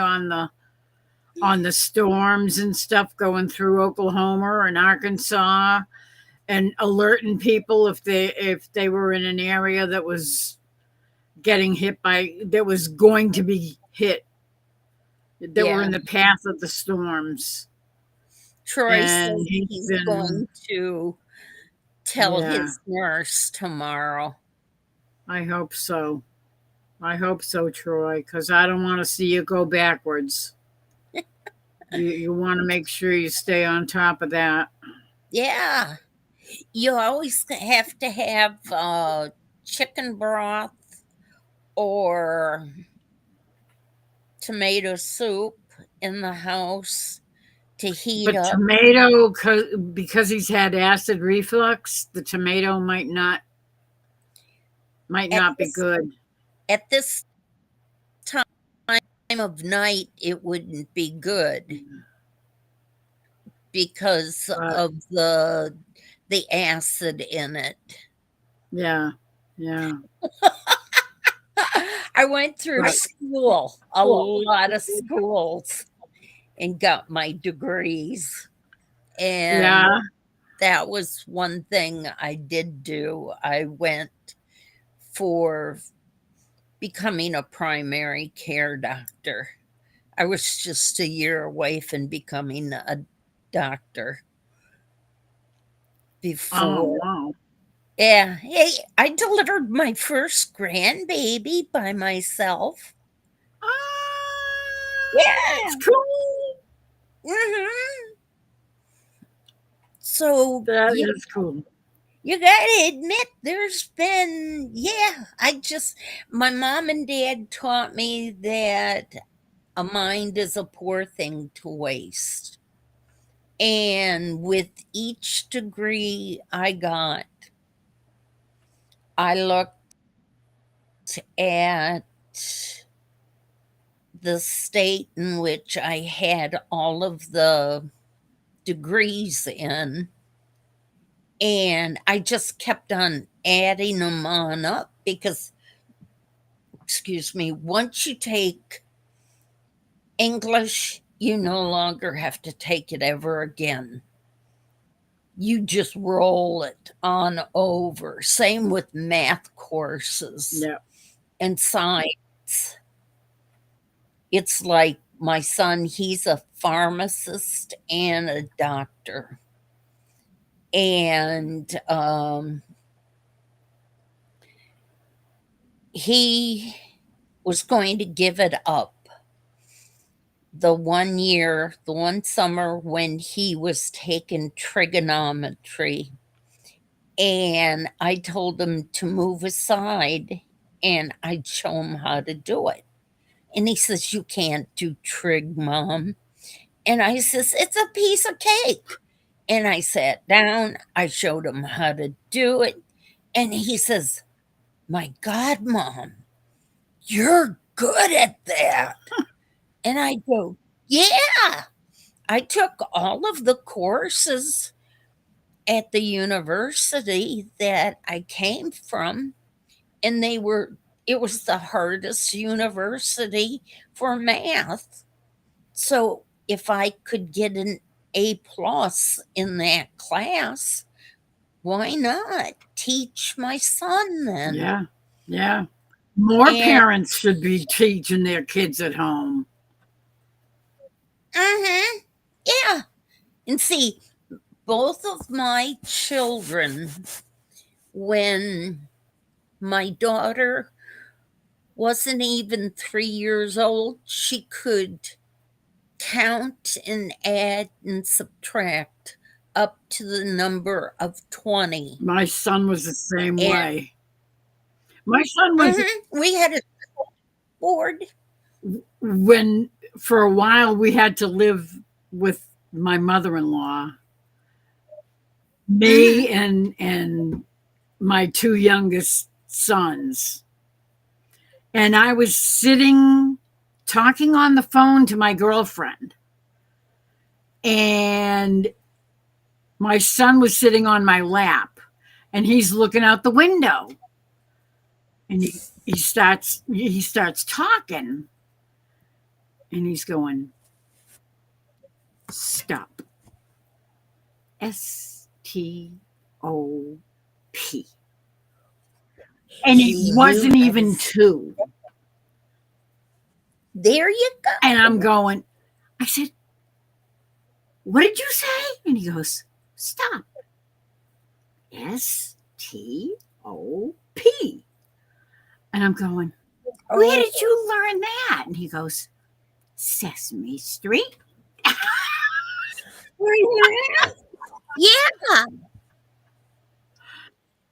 on the storms and stuff going through Oklahoma and Arkansas, and alerting people if they were in an area that was getting hit by that was going to be hit, that were Yeah. in the path of the storms. Troy and says he's he's been, going to tell yeah, his nurse tomorrow. I hope so. I hope so, Troy, because I don't want to see you go backwards. You want to make sure you stay on top of that. Yeah. You always have to have chicken broth or tomato soup in the house to heat But up. tomato, because he's had acid reflux, the tomato might At not be this good. at this time of night, it wouldn't be good because But of the acid in it. yeah, yeah. I went through But school, a lot of schools, and got my degrees. And yeah. that was one thing I did do. I went for becoming a primary care doctor. I was just a year away from becoming a doctor Oh before. wow. Yeah, hey, I delivered my first grandbaby by myself. Ah, that's Yeah. cool. Mhm. So That is cool. you gotta admit, my mom and dad taught me that a mind is a poor thing to waste. And with each degree I got, I looked at the state in which I had all of the degrees in, and I just kept on adding them on up because, excuse me, once you take English, you no longer have to take it ever again. You just roll it on over. Same with math courses Yeah. and science. It's like my son, he's a pharmacist and a doctor. And he was going to give it up the one summer when he was taking trigonometry. And I told him to move aside and I'd show him how to do it. And he says, "You can't do trig, Mom." And I says, "It's a piece of cake." And I sat down, I showed him how to do it. And he says, "My God, Mom, you're good at that." And I go, "Yeah." I took all of the courses at the university that I came from, and it was the hardest university for math. So if I could get an A plus in that class, why not teach my son then? Yeah. Yeah. More And parents should be teaching their kids at home. uh-huh, yeah. And see, both of my children, when my daughter wasn't even 3 years old, she could count and add and subtract up to the number of 20. My son was the same And way. My son was we had a board. when for a while we had to live with my mother-in-law, Mhm. me and my two youngest sons. And I was sitting talking on the phone to my girlfriend. And my son was sitting on my lap and he's looking out the window. And he starts talking and he's going, "Stop. STOP." And he You wasn't gotta even two. there you And I'm go. going, I said, what did you say? And he goes, stop. STOP. And I'm going, where Oh, did you learn that? And he goes, Sesame Street. yeah.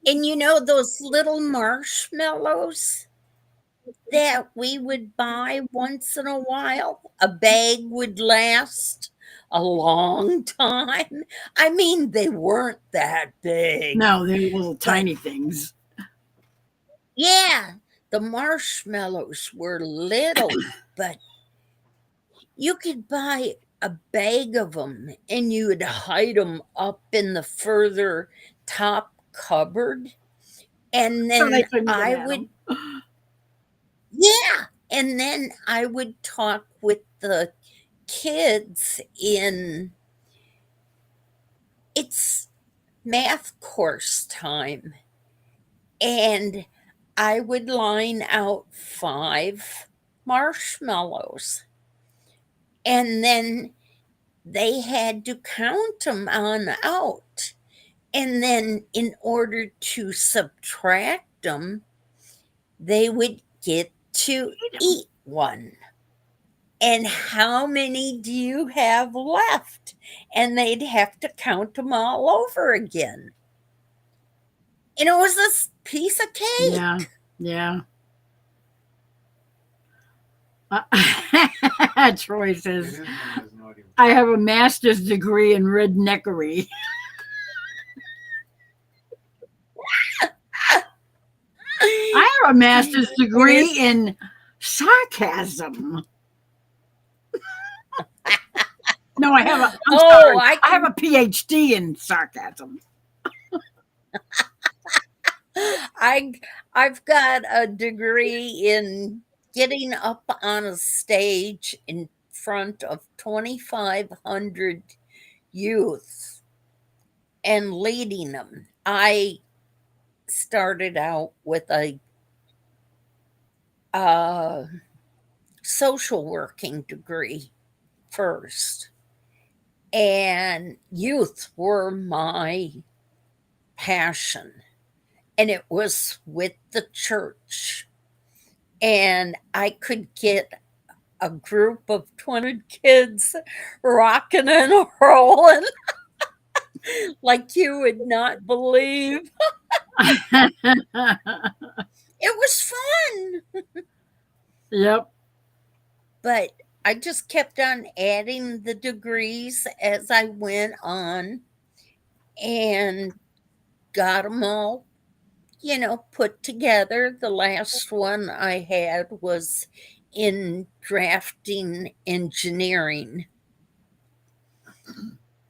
And you know those little marshmallows that we would buy once in a while? A bag would last a long time. I mean, they weren't that big, No, they're little but tiny things. yeah, the marshmallows were little, but you could buy a bag of them and you would hide them up in the further top cupboard. And So they then couldn't get I at would, them. yeah, and then I would talk with the kids in it's math course time. And I would line out 5 marshmallows. And then they had to count them on out. And then in order to subtract them, they would get to eat one. And how many do you have left? And they'd have to count them all over again. And it was this piece of Yeah, cake. yeah. Troy says, I have a master's degree in redneckery. I have a master's degree in sarcasm. No, I have a. I'm sorry. I have a PhD in sarcasm. I've got a degree in getting up on a stage in front of 2,500 youth and leading them. I started out with a social working degree first, and youth were my passion. And it was with the church. And I could get a group of 20 kids rocking and rolling like you would not believe. It was fun. Yep. But I just kept on adding the degrees as I went on and got them all, put together. The last one I had was in drafting engineering.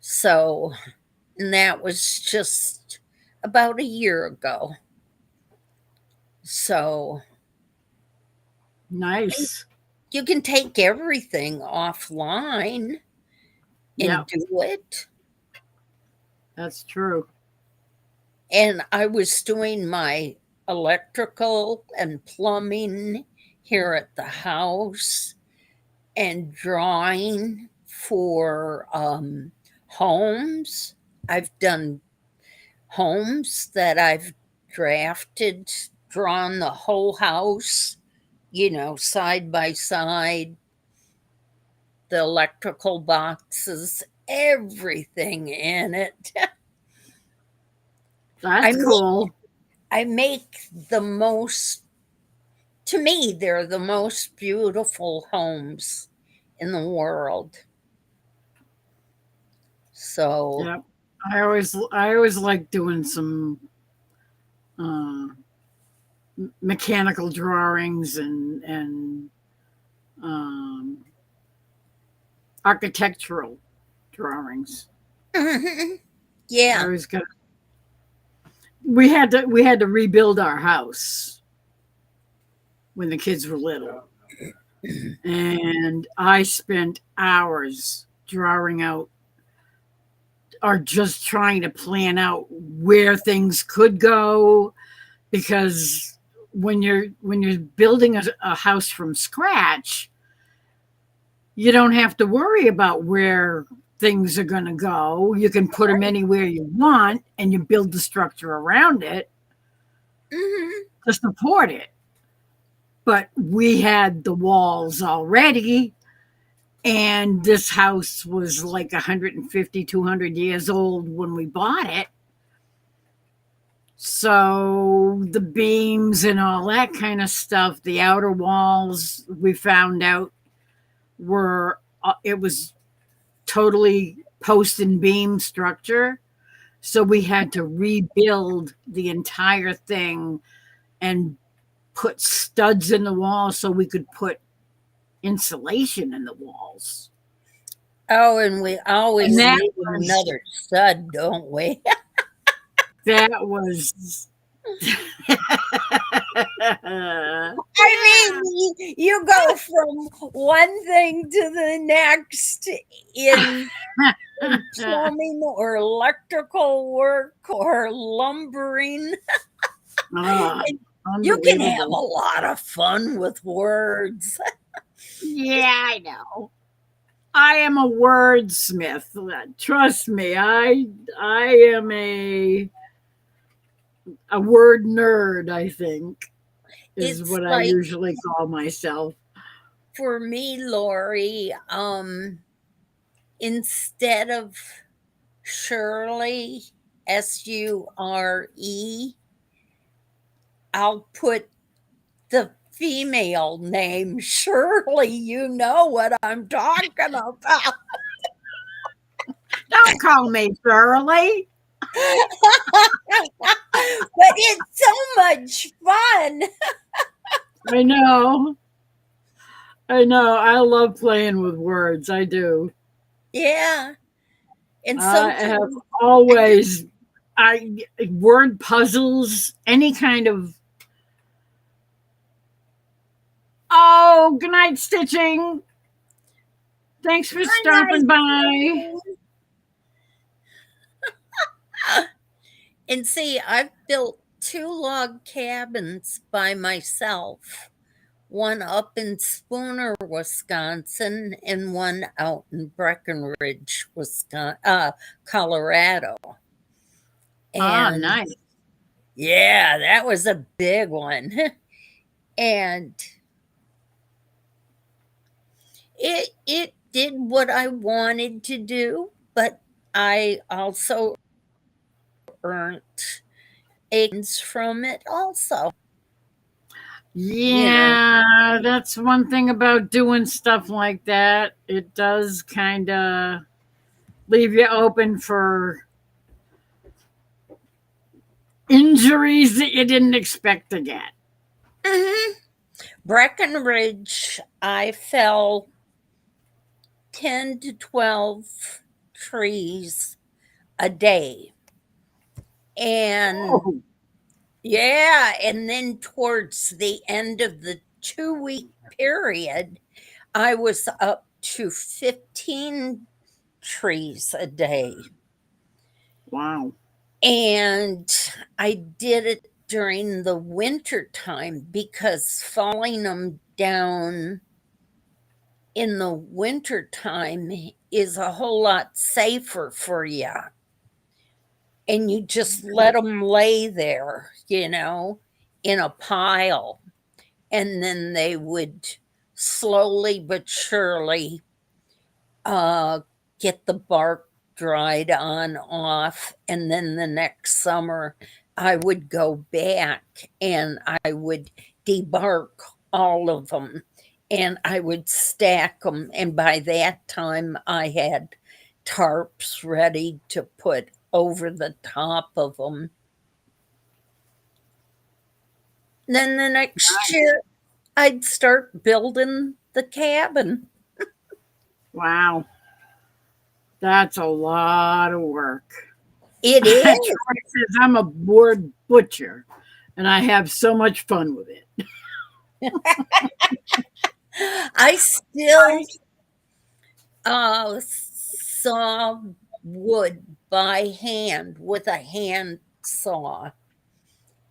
So, and that was just about a year ago. So, Nice. you can take everything offline and Yep. do it. That's true. And I was doing my electrical and plumbing here at the house and drawing for homes. I've done homes that I've drafted, drawn the whole house, side by side, the electrical boxes, everything in it. That's cool. I make the most, to me, they're the most beautiful homes in the world. So, Yep. I always like doing some mechanical drawings and architectural drawings. I yeah. always got. We had to rebuild our house when the kids were little, and I spent hours drawing out or just trying to plan out where things could go, because when you're building a house from scratch, you don't have to worry about where things are going to go. You can put them anywhere you want and you build the structure around it to support it. But we had the walls already, and this house was like 150, 200 years old when we bought it. So the beams and all that kind of stuff, the outer walls, we found out it was totally post and beam structure. So we had to rebuild the entire thing and put studs in the wall so we could put insulation in the walls. Oh, and we always need another stud, don't we? That was. I mean, you go from one thing to the next in plumbing or electrical work or lumbering. You can have a lot of fun with words. Yeah, I know. I am a wordsmith. Trust me, I am a word nerd, I think, is It's what I like, usually call myself. for me, Lori, instead of Shirley, Sure, I'll put the female name Shirley. You know what I'm talking about. Don't call me Shirley. But it's so much fun. I know. I know. I love playing with words. I do. Yeah. And I have always word puzzles, any kind of. Oh, good night, Stitching. Thanks for stopping by. And see, I've built 2 log cabins by myself. One up in Spooner, Wisconsin, and one out in Breckenridge, Colorado. And nice. yeah, that was a big one. And it did what I wanted to do, but I also earned eggs from it also. Yeah, that's one thing about doing stuff like that. It does kind of leave you open for injuries that you didn't expect to get. Breckenridge, I fell 10 to 12 trees a day. And yeah, and then towards the end of the 2-week period, I was up to 15 trees a day. Wow. And I did it during the winter time because falling them down in the winter time is a whole lot safer for you. And you just let them lay there, in a pile. And then they would slowly but surely get the bark dried on off. And then the next summer, I would go back and I would debark all of them and I would stack them. And by that time, I had tarps ready to put over the top of them. Then the next year, I'd start building the cabin. Wow. That's a lot of work. It is. Troy says I'm a bored butcher and I have so much fun with it. I still saw wood by hand with a hand saw,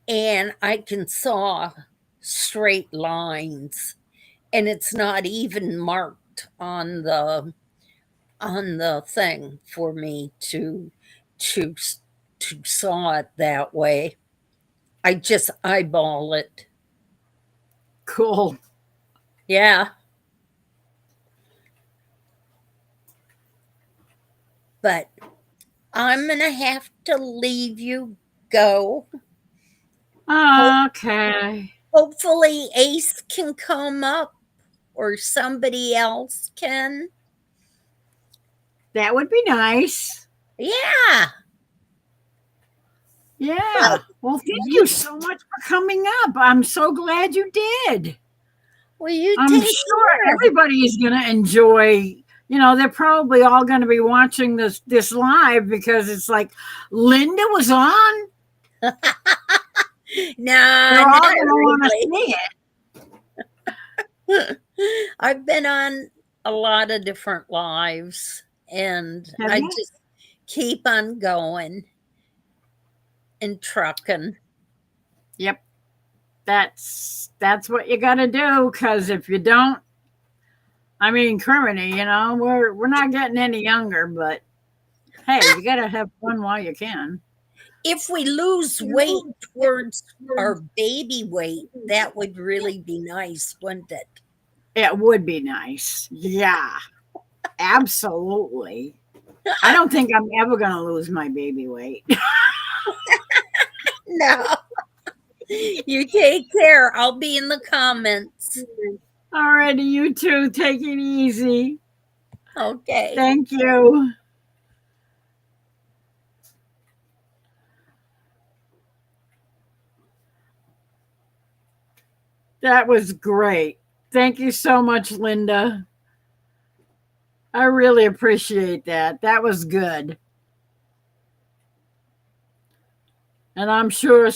and I can saw straight lines, and it's not even marked on the on the thing for me to to saw it that way. I just eyeball it. Cool. Yeah. But I'm gonna have to leave you go. Okay. Hopefully Ace can come up or somebody else can. That would be nice. Yeah. Yeah. But Well, thank you you so much for coming up. I'm so glad you did. well you I'm take sure care. everybody is going to enjoy. They're probably all going to be watching this live because it's like Linda was on. Nah, They're all not going to want to really. see I've been on a lot of different lives and it. Have I you? just keep on going and trucking. Yep. That's what you got to do. Because if you don't, I mean, Kermit, we're not getting any younger, but hey, you got to have fun while you can. If we lose weight towards our baby weight, that would really be nice, wouldn't it? It would be nice. Yeah, absolutely. I don't think I'm ever going to lose my baby weight. No. You take care. I'll be in the comments. Alrighty, you two, take it easy. Okay. Thank you. That was great. Thank you so much, Linda. I really appreciate that. That was good. And I'm sure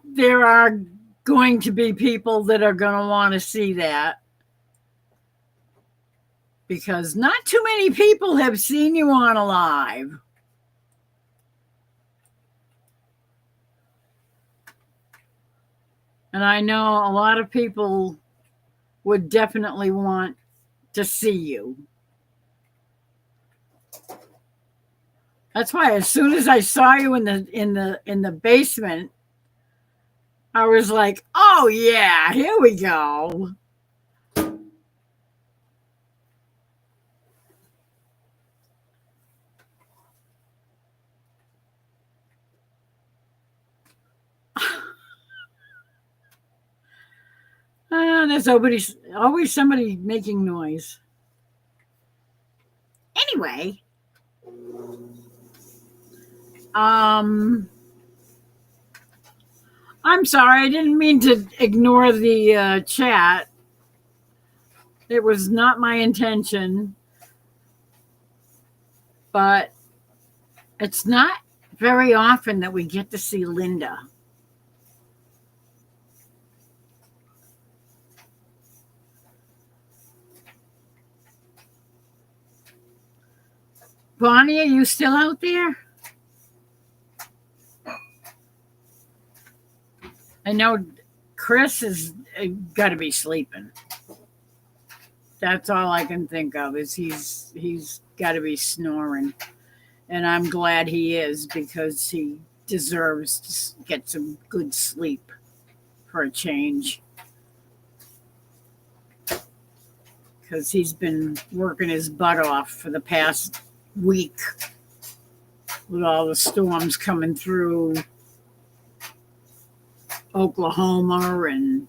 there are going to be people that are going to want to see that because not too many people have seen you on a live. And I know a lot of people would definitely want to see you. That's why as soon as I saw you in the basement, I was like, "Oh yeah, here we go." There's always somebody making noise. Anyway, I'm sorry, I didn't mean to ignore the chat. It was not my intention, but it's not very often that we get to see Linda. Bonnie, are you still out there? I know Chris has got to be sleeping. That's all I can think of is he's got to be snoring, and I'm glad he is because he deserves to get some good sleep for a change. Because he's been working his butt off for the past week with all the storms coming through Oklahoma and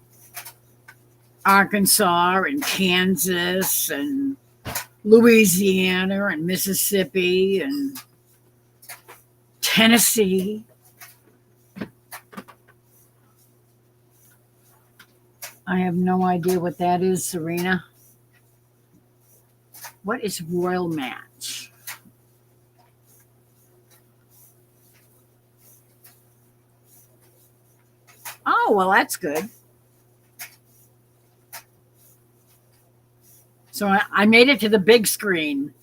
Arkansas and Kansas and Louisiana and Mississippi and Tennessee. I have no idea what that is, Serena. What is Royal Match? Oh, well, that's good. So I made it to the big screen.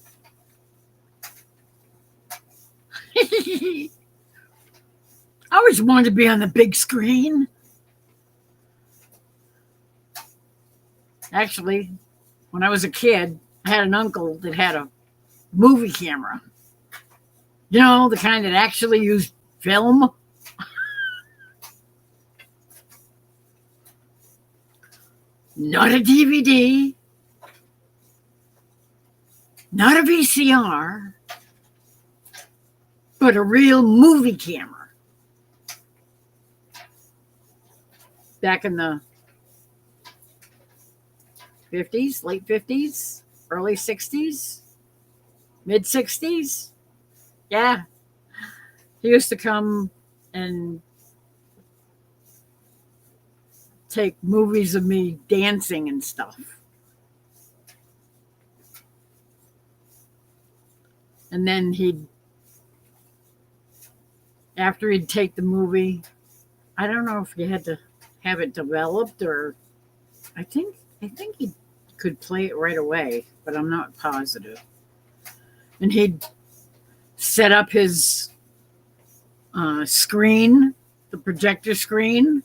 I always wanted to be on the big screen. Actually, when I was a kid, I had an uncle that had a movie camera. You know, the kind that actually used film. Not a DVD, not a VCR, but a real movie camera. Back in the 50s, late 50s, early 60s, mid 60s. Yeah. He used to come and take movies of me dancing and stuff. And then after he'd take the movie, I don't know if he had to have it developed or I think he could play it right away, but I'm not positive. And he'd set up his screen, the projector screen,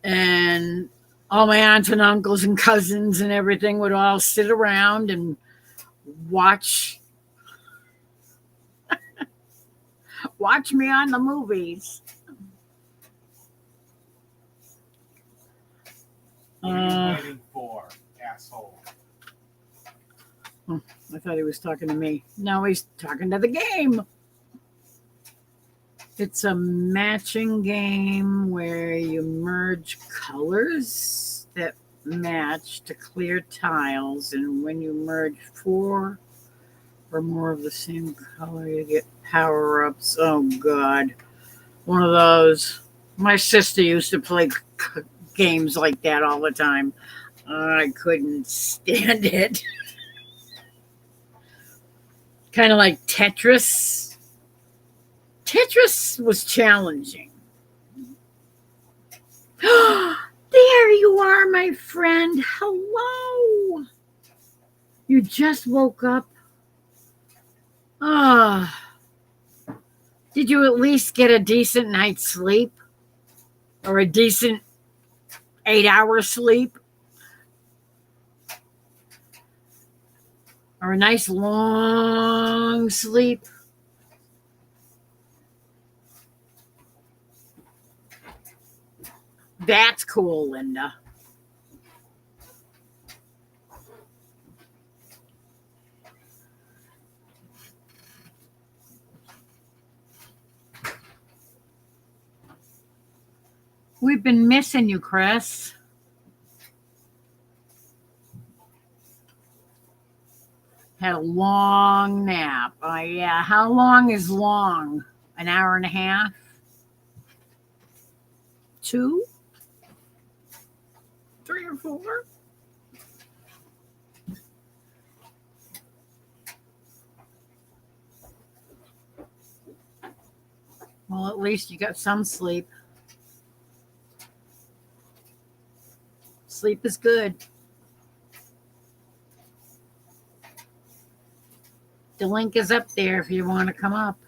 and all my aunts and uncles and cousins and everything would all sit around and watch me on the movies. What are you waiting for, asshole? I thought he was talking to me. No, he's talking to the game. It's a matching game where you merge colors that match to clear tiles, and when you merge 4 or more of the same color, you get power-ups. Oh, God. One of those. My sister used to play games like that all the time. I couldn't stand it. Kind of like Tetris. Tetris was challenging. There you are, my friend. Hello. You just woke up. Did you at least get a decent night's sleep? Or a decent 8-hour sleep? Or a nice long sleep? That's cool, Linda. We've been missing you, Chris. Had a long nap. Yeah. How long is long? An hour and a half? 2? 3 or 4? Well, at least you got some sleep. Sleep is good. The link is up there if you want to come up.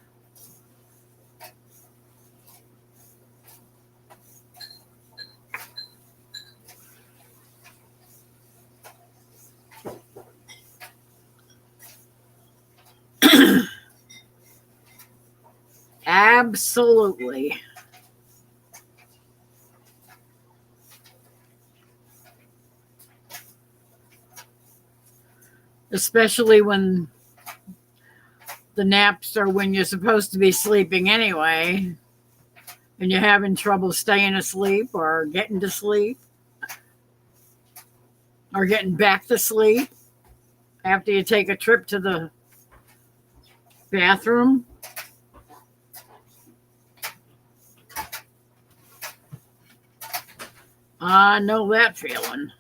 Absolutely. Especially when the naps are when you're supposed to be sleeping anyway, and you're having trouble staying asleep or getting to sleep or getting back to sleep after you take a trip to the bathroom. I know that feeling.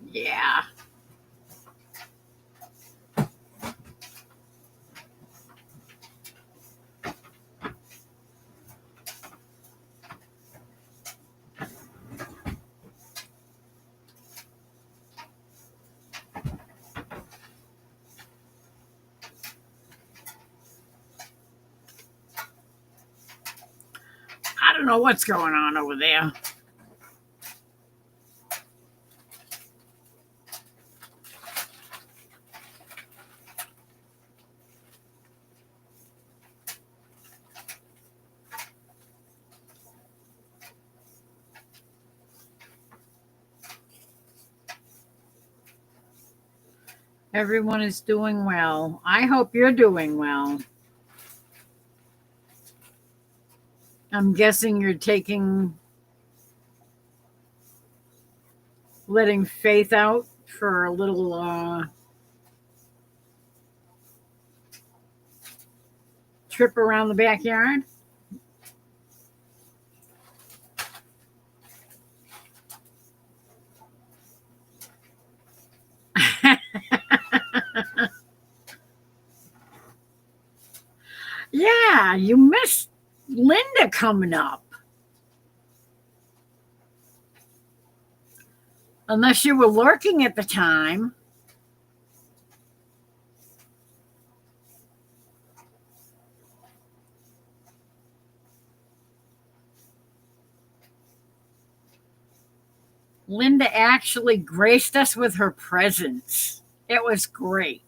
Yeah. don't know what's going on over there. Everyone is doing well. I hope you're doing well. I'm guessing you're letting Faith out for a little trip around the backyard. Yeah, you missed Linda coming up. Unless you were lurking at the time. Linda actually graced us with her presence. It was great.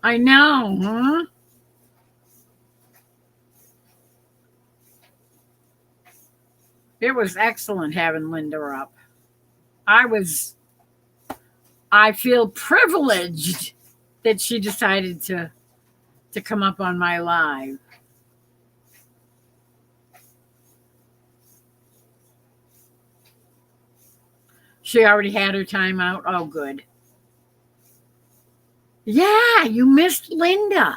I know, huh? It was excellent having Linda up. I feel privileged that she decided to come up on my live. She already had her time out. Oh, good. Yeah, you missed Linda.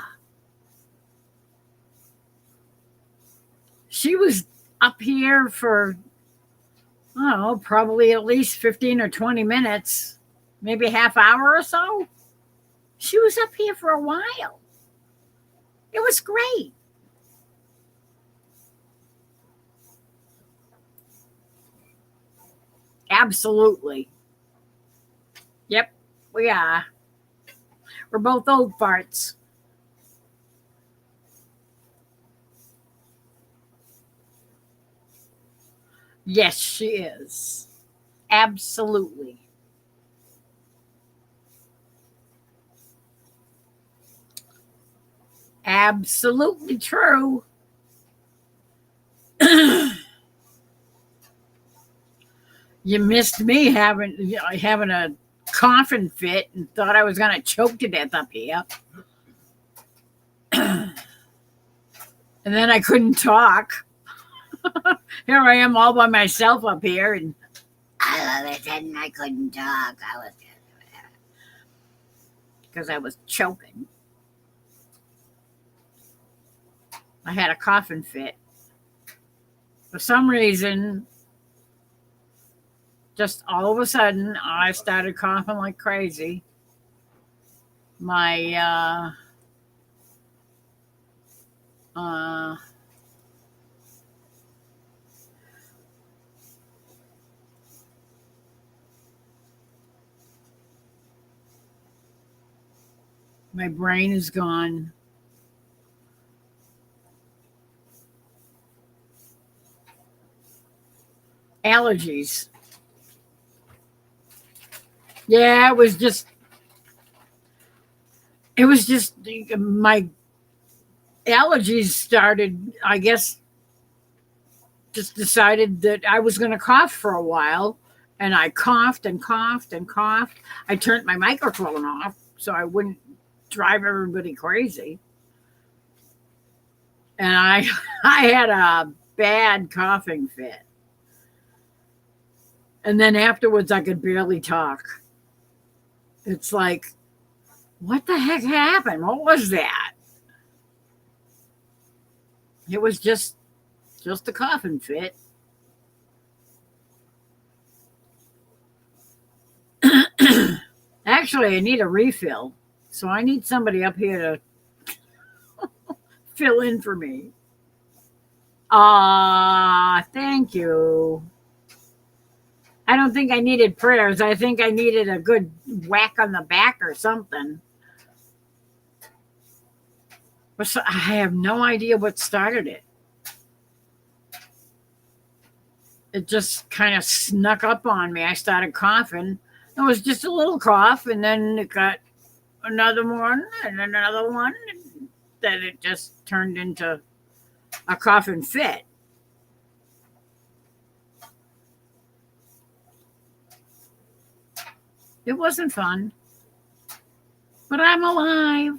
She was up here for, oh, probably at least 15 or 20 minutes, maybe a half hour or so. She was up here for a while. It was great. Absolutely. Yep, we are. We're both old farts. Yes, she is. Absolutely. Absolutely true. You missed me having a coughing fit and thought I was going to choke to death up here. And then I couldn't talk. Here I am all by myself up here, and all of a sudden I couldn't talk. Because I was choking. I had a coughing fit. For some reason, just all of a sudden, I started coughing like crazy. My my brain is gone. Allergies. Yeah, it was just my allergies started, I guess, just decided that I was going to cough for a while. And I coughed and coughed and coughed. I turned my microphone off so I wouldn't drive everybody crazy. And I had a bad coughing fit. And then afterwards, I could barely talk. It's like, what the heck happened? What was that? It was just a coughing fit. Actually, I need a refill. So I need somebody up here to fill in for me. Thank you. I don't think I needed prayers. I think I needed a good whack on the back or something. But I have no idea what started it. It just kind of snuck up on me. I started coughing. It was just a little cough, and then it got another one, and another one. And then it just turned into a coughing fit. It wasn't fun, but I'm alive.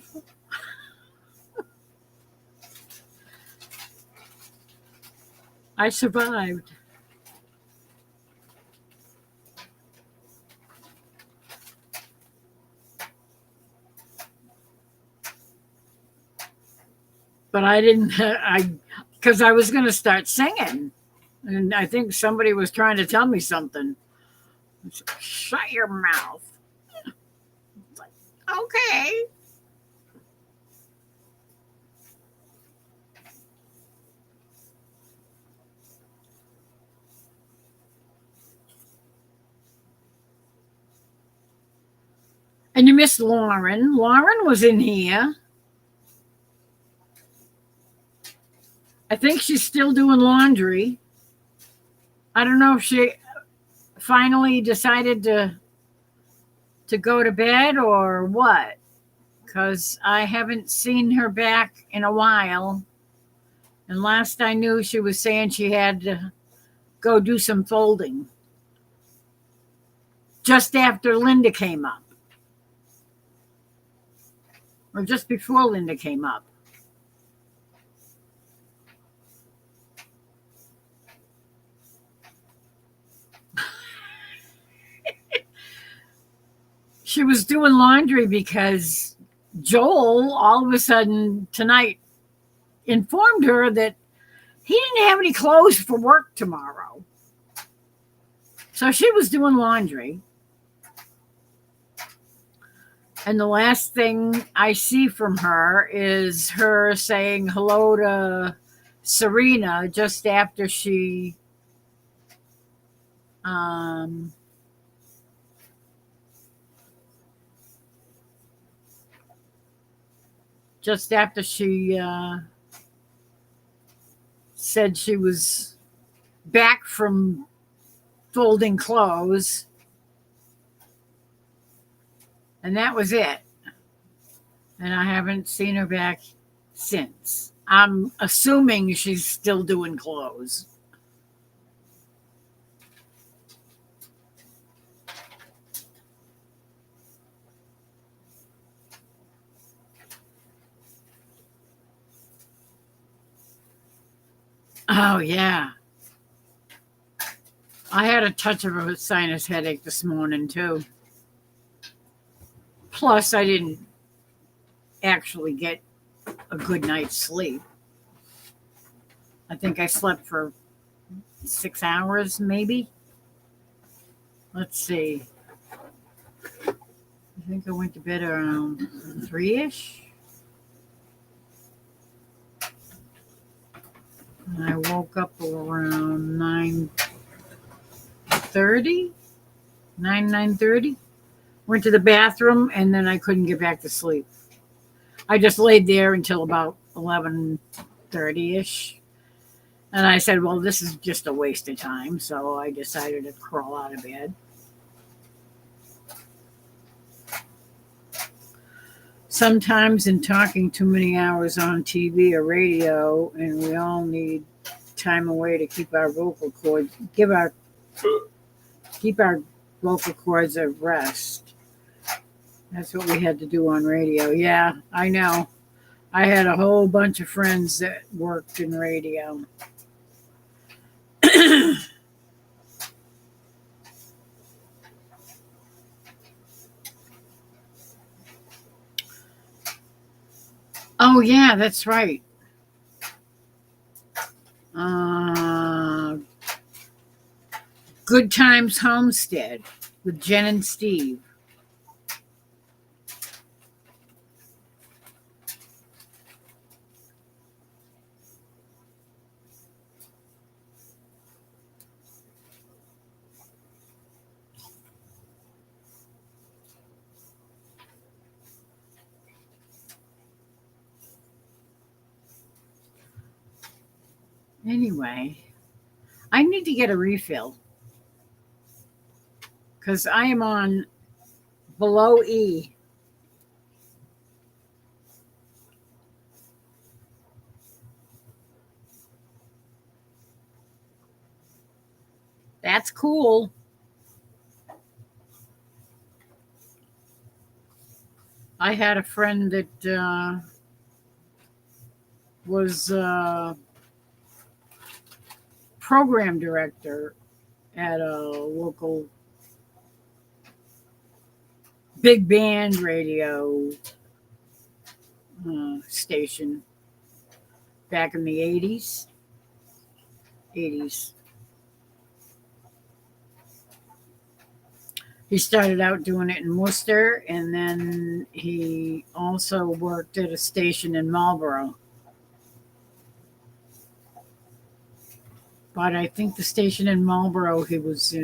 I survived. But I didn't, because I was going to start singing. And I think somebody was trying to tell me something. Shut your mouth. It's like, okay. And you missed Lauren. Lauren was in here. I think she's still doing laundry. I don't know if she finally decided to go to bed or what, because I haven't seen her back in a while. And last I knew, she was saying she had to go do some folding just after Linda came up, or just before Linda came up. She was doing laundry because Joel all of a sudden tonight informed her that he didn't have any clothes for work tomorrow. So she was doing laundry. And the last thing I see from her is her saying hello to Serena just after she said she was back from folding clothes. And that was it. And I haven't seen her back since. I'm assuming she's still doing clothes. Oh, yeah. I had a touch of a sinus headache this morning, too. Plus, I didn't actually get a good night's sleep. I think I slept for 6 hours, maybe. Let's see. I think I went to bed around 3-ish. And I woke up around 9:30. 9:30. Went to the bathroom, and then I couldn't get back to sleep. I just laid there until about 11:30-ish. And I said, well, this is just a waste of time. So I decided to crawl out of bed. Sometimes in talking too many hours on TV or radio, and we all need time away to keep our vocal cords, keep our vocal cords at rest. That's what we had to do on radio. Yeah, I know. I had a whole bunch of friends that worked in radio. Oh, yeah, that's right. Good Times Homestead with Jen and Steve. Anyway, I need to get a refill because I am on below E. That's cool. I had a friend that was program director at a local big band radio station back in the 80s. 80s. He started out doing it in Worcester, and then he also worked at a station in Marlboro. But I think the station in Marlboro he was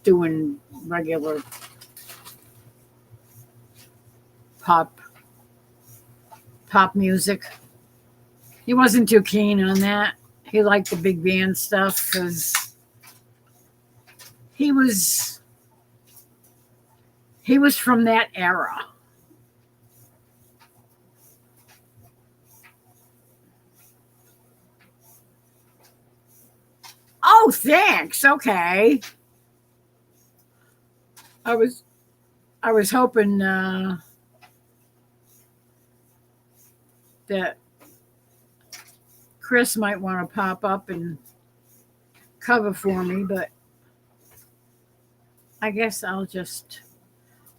doing regular pop music. He wasn't too keen on that. He liked the big band stuff because he was from that era. Oh, thanks. Okay. I was hoping that Chris might want to pop up and cover for me, but I guess I'll just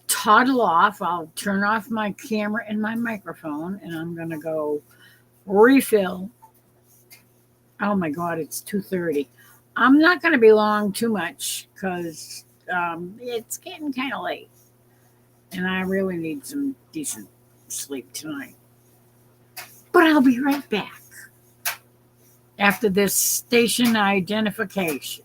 toddle off. I'll turn off my camera and my microphone, and I'm going to go refill. Oh my God, it's 2:30. I'm not going to be long too much because it's getting kind of late, and I really need some decent sleep tonight. But I'll be right back after this station identification.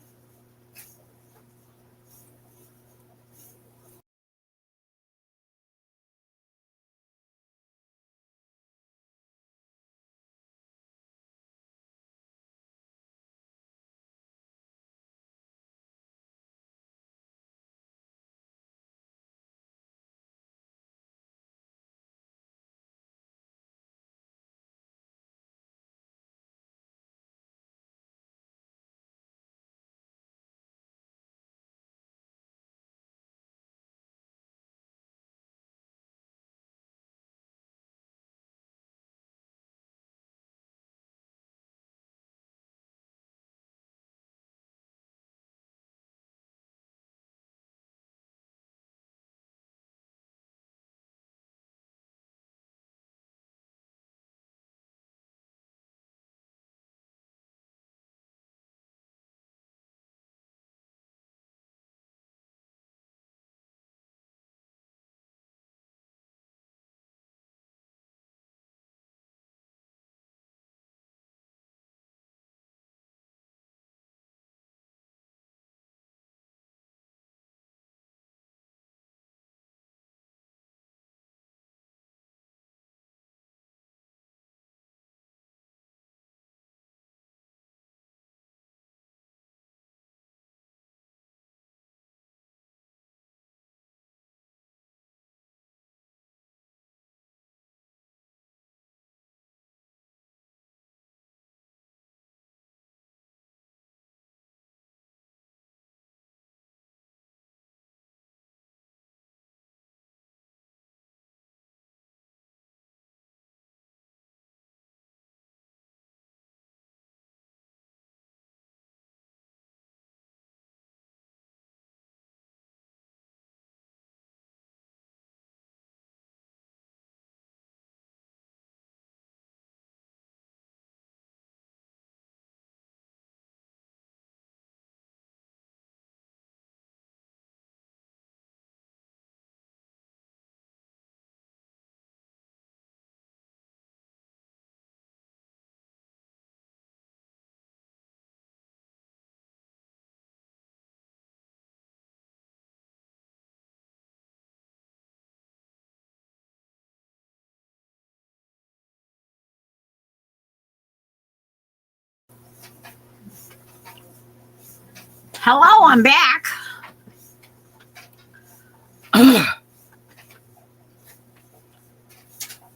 Hello, I'm back.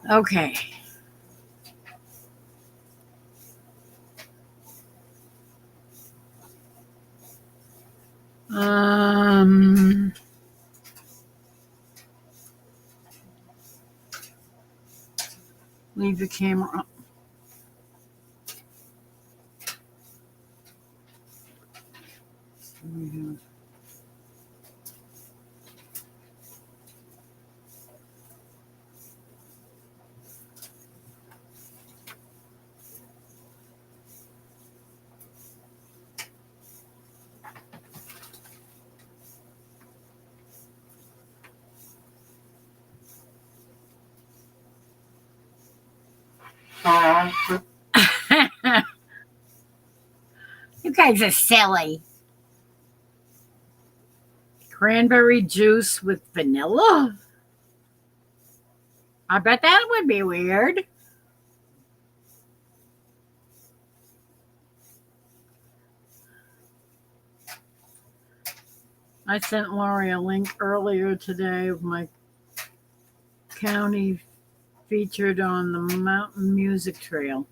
Okay. Leave the camera up. You guys are silly. Cranberry juice with vanilla? I bet that would be weird. I sent Lori a link earlier today of my county featured on the Mountain Music Trail.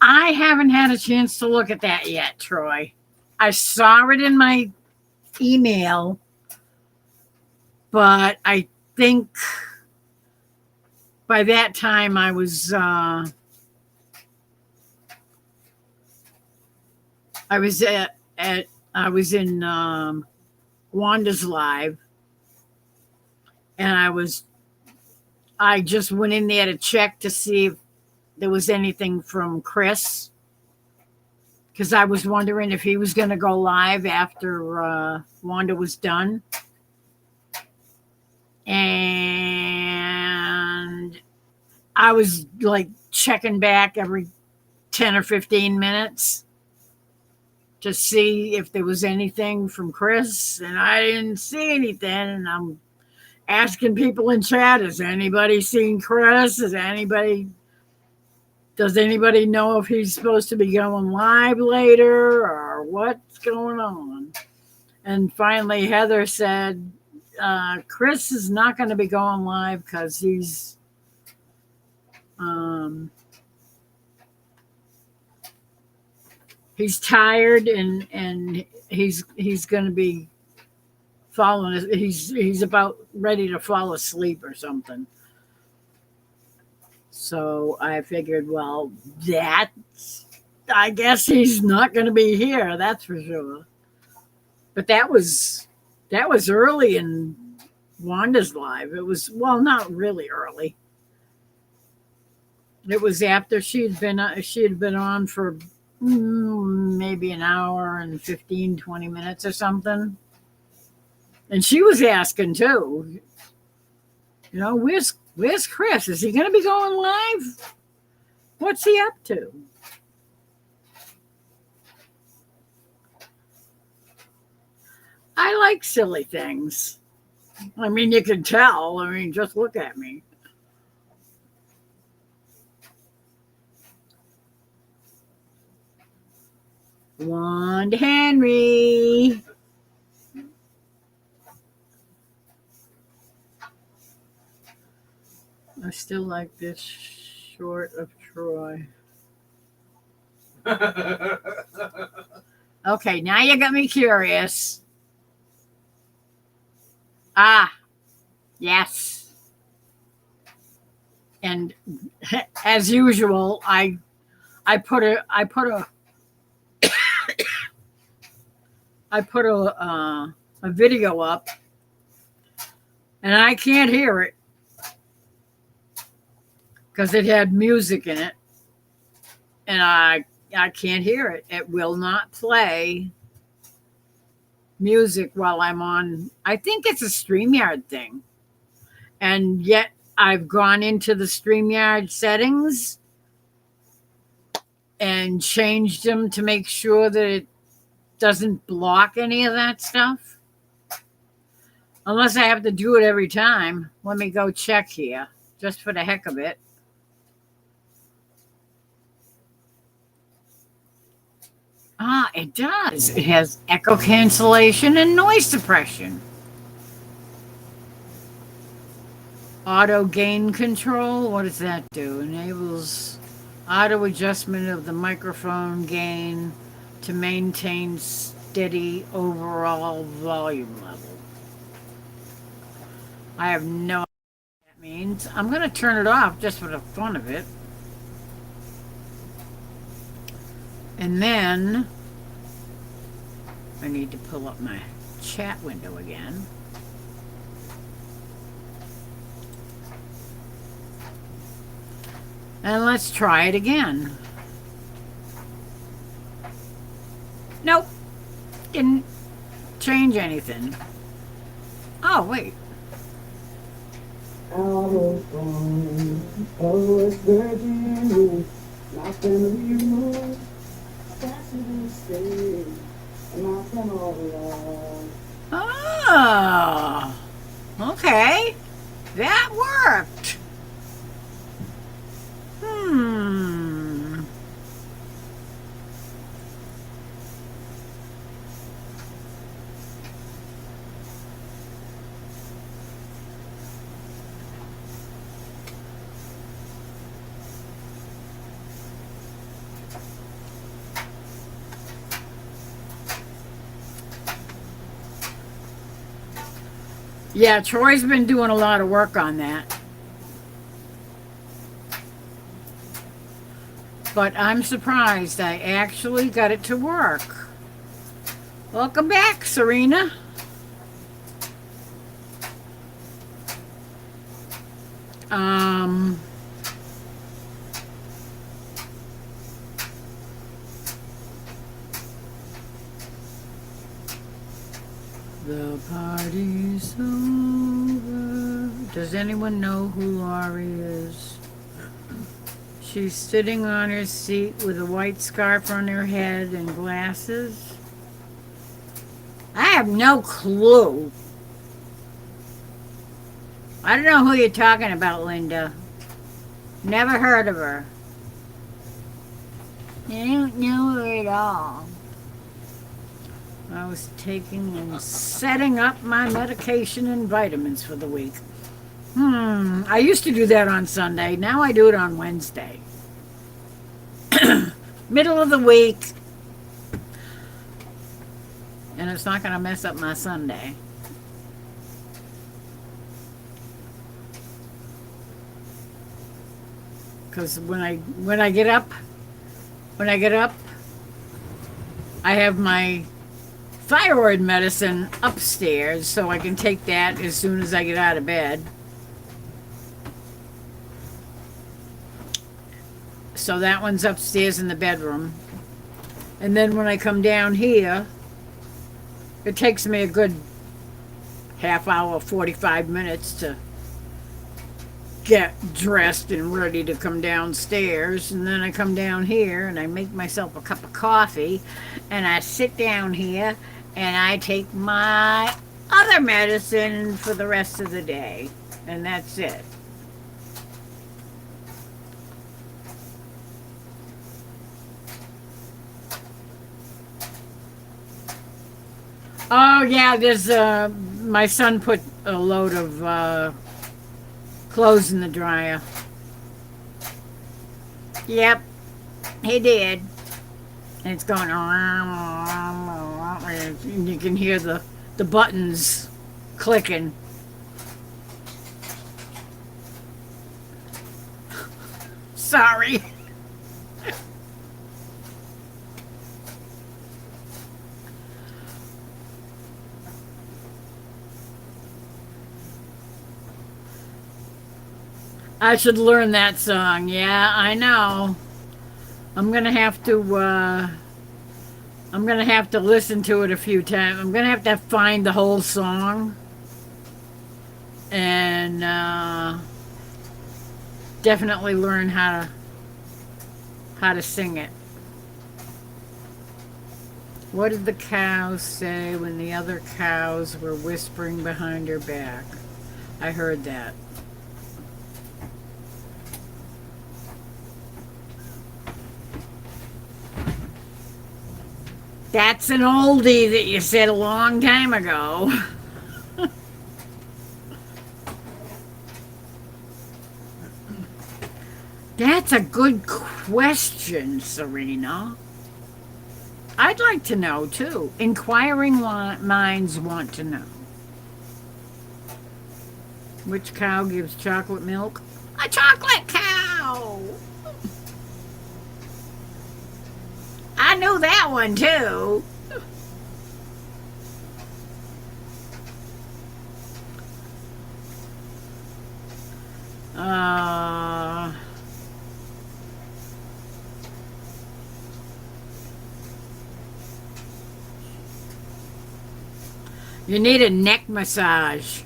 I haven't had a chance to look at that yet, Troy. I saw it in my email, but I think by that time I was in Wanda's live, and I just went in there to check to see if there was anything from Chris, because I was wondering if he was going to go live after Wanda was done. And I was like checking back every 10 or 15 minutes to see if there was anything from Chris, and I didn't see anything. And I'm asking people in chat, has anybody seen Chris? Does anybody know if he's supposed to be going live later or what's going on? And finally, Heather said, Chris is not going to be going live because he's tired and he's going to be he's about ready to fall asleep or something. So I figured, well, I guess he's not going to be here. That's for sure. But that was early in Wanda's live. It was, well, not really early. It was after she had been on for maybe an hour and 15, 20 minutes or something. And she was asking too, where's Chris? Is he going to be going live? What's he up to? I like silly things. I mean, you can tell. I mean, just look at me. Wanda Henry. I still like this short of Troy. Okay, now you got me curious. Yes. And as usual, I put a video up, and I can't hear it because it had music in it, and I can't hear it. It will not play music while I'm on. I think it's a StreamYard thing, and yet I've gone into the StreamYard settings and changed them to make sure that it doesn't block any of that stuff. Unless I have to do it every time. Let me go check here, just for the heck of it. Ah, it does. It has echo cancellation and noise suppression. Auto gain control. What does that do? Enables auto adjustment of the microphone gain to maintain steady overall volume level. I have no idea what that means. I'm going to turn it off just for the fun of it. And then I need to pull up my chat window again. And let's try it again. Nope. Didn't change anything. Oh, wait. I was born in West Virginia. My family moved back to the state, and I spent all the life. Oh, okay. That worked. Yeah, Troy's been doing a lot of work on that. But I'm surprised I actually got it to work. Welcome back, Serena. The party's over. Does anyone know who Laurie is? She's sitting on her seat with a white scarf on her head and glasses. I have no clue. I don't know who you're talking about, Linda. Never heard of her. I don't know her at all. I was taking and setting up my medication and vitamins for the week. I used to do that on Sunday. Now I do it on Wednesday. Middle of the week. And it's not going to mess up my Sunday. Because when I get up, I have my thyroid medicine upstairs, so I can take that as soon as I get out of bed. So that one's upstairs in the bedroom. And then when I come down here, it takes me a good half hour, 45 minutes to get dressed and ready to come downstairs. And then I come down here and I make myself a cup of coffee and I sit down here and I take my other medicine for the rest of the day. And that's it. Oh yeah, there's my son put a load of clothes in the dryer. Yep, he did. And it's going and you can hear the buttons clicking. Sorry. I should learn that song. Yeah, I know. I'm gonna have to listen to it a few times. I'm gonna have to find the whole song and definitely learn how to sing it. What did the cow say when the other cows were whispering behind her back? I heard that. That's an oldie that you said a long time ago. That's a good question, Serena. I'd like to know too. Inquiring minds want to know. Which cow gives chocolate milk? A chocolate cow! I knew that one too. Uh, you need a neck massage.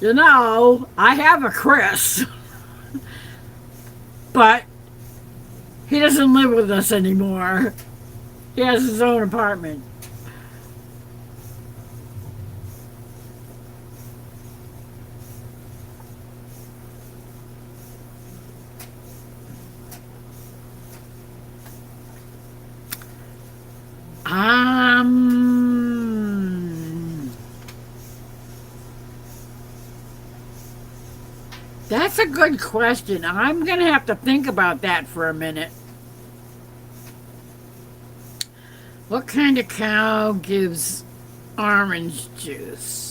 You know, I have a Chris, but he doesn't live with us anymore. He has his own apartment. That's a good question. I'm going to have to think about that for a minute. What kind of cow gives orange juice?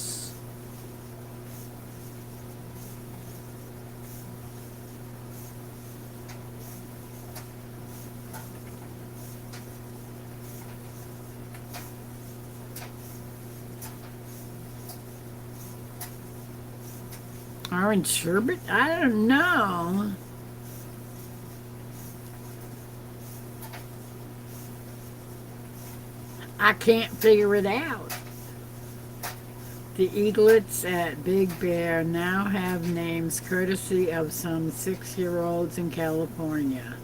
Orange sherbet? I don't know. I can't figure it out. The eaglets at Big Bear now have names courtesy of some 6-year-olds in California.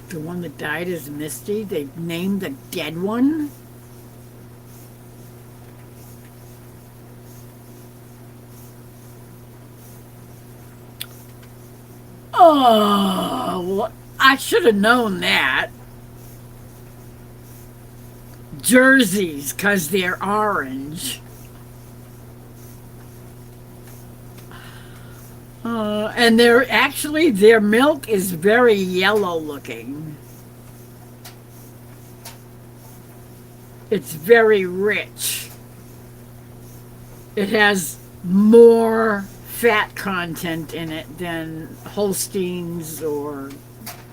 The one that died is Misty. They named the dead one? Oh, well, I should have known that. Jerseys, because they're orange. And their milk is very yellow looking. It's very rich. It has more fat content in it than Holsteins or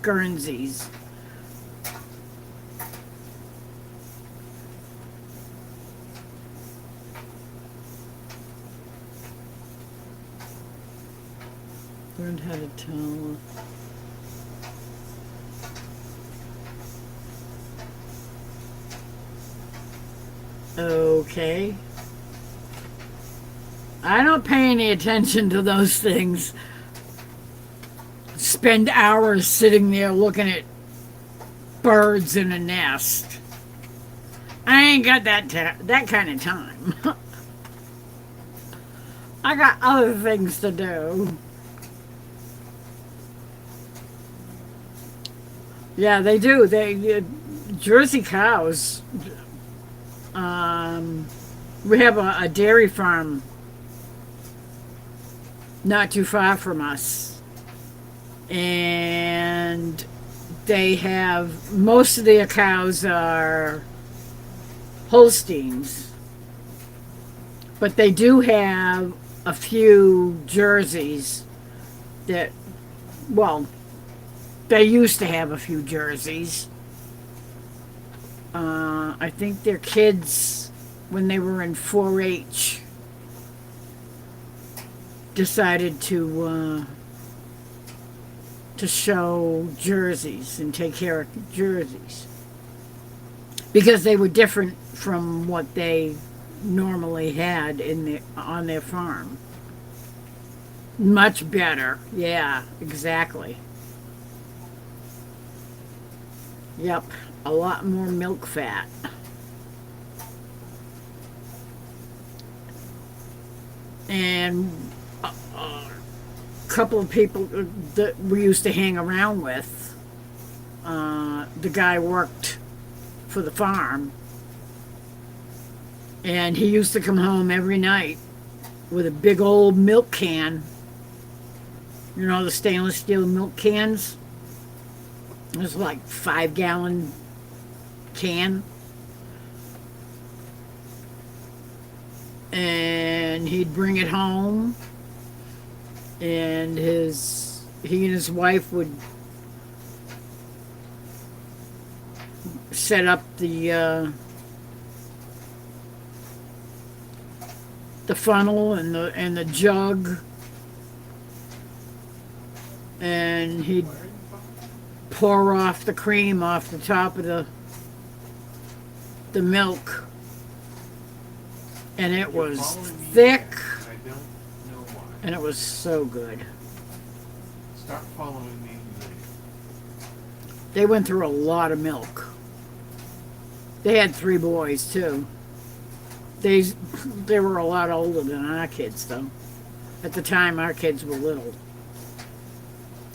Guernseys. Learned how to tell. Okay. I don't pay any attention to those things. Spend hours sitting there looking at birds in a nest. I ain't got that kind of time. I got other things to do. Yeah, they do. Jersey cows. We have a dairy farm not too far from us, and they have most of their cows are Holsteins, but they do have a few Jerseys that, well, they used to have a few Jerseys. I think their kids, when they were in 4-H, decided to show jerseys and take care of jerseys because they were different from what they normally had on their farm. Much better. Yeah, exactly. Yep, a lot more milk fat. And a couple of people that we used to hang around with, the guy worked for the farm, and he used to come home every night with a big old milk can. You know, the stainless steel milk cans? It was like 5-gallon can. And he'd bring it home, and he and his wife would set up the funnel and the jug, and he'd pour off the cream off the top of the milk, and it was thick, I don't know why. and it was so good. Start following me. They went through a lot of milk. They had 3 boys too. They were a lot older than our kids though. At the time our kids were little.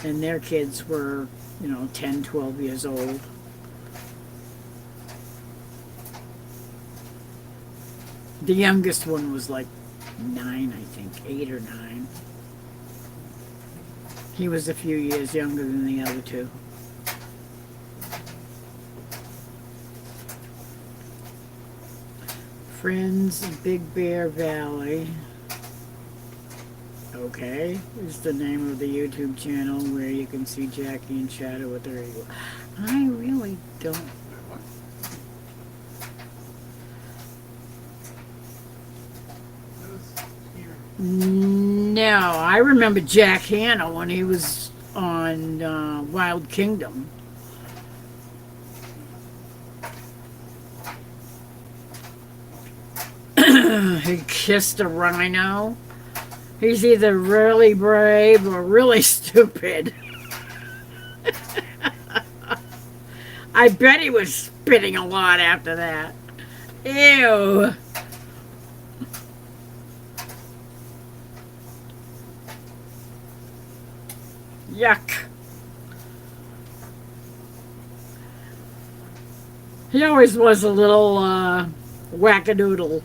And their kids were, 10, 12 years old. The youngest one was like 9, I think, 8 or 9. He was a few years younger than the other 2. Friends of Big Bear Valley. Okay, is the name of the YouTube channel where you can see Jackie and Shadow with her eagle. I really don't. What? That was here. No, I remember Jack Hanna when he was on Wild Kingdom. He kissed a rhino. He's either really brave or really stupid. I bet he was spitting a lot after that. Ew. Yuck. He always was a little wackadoodle.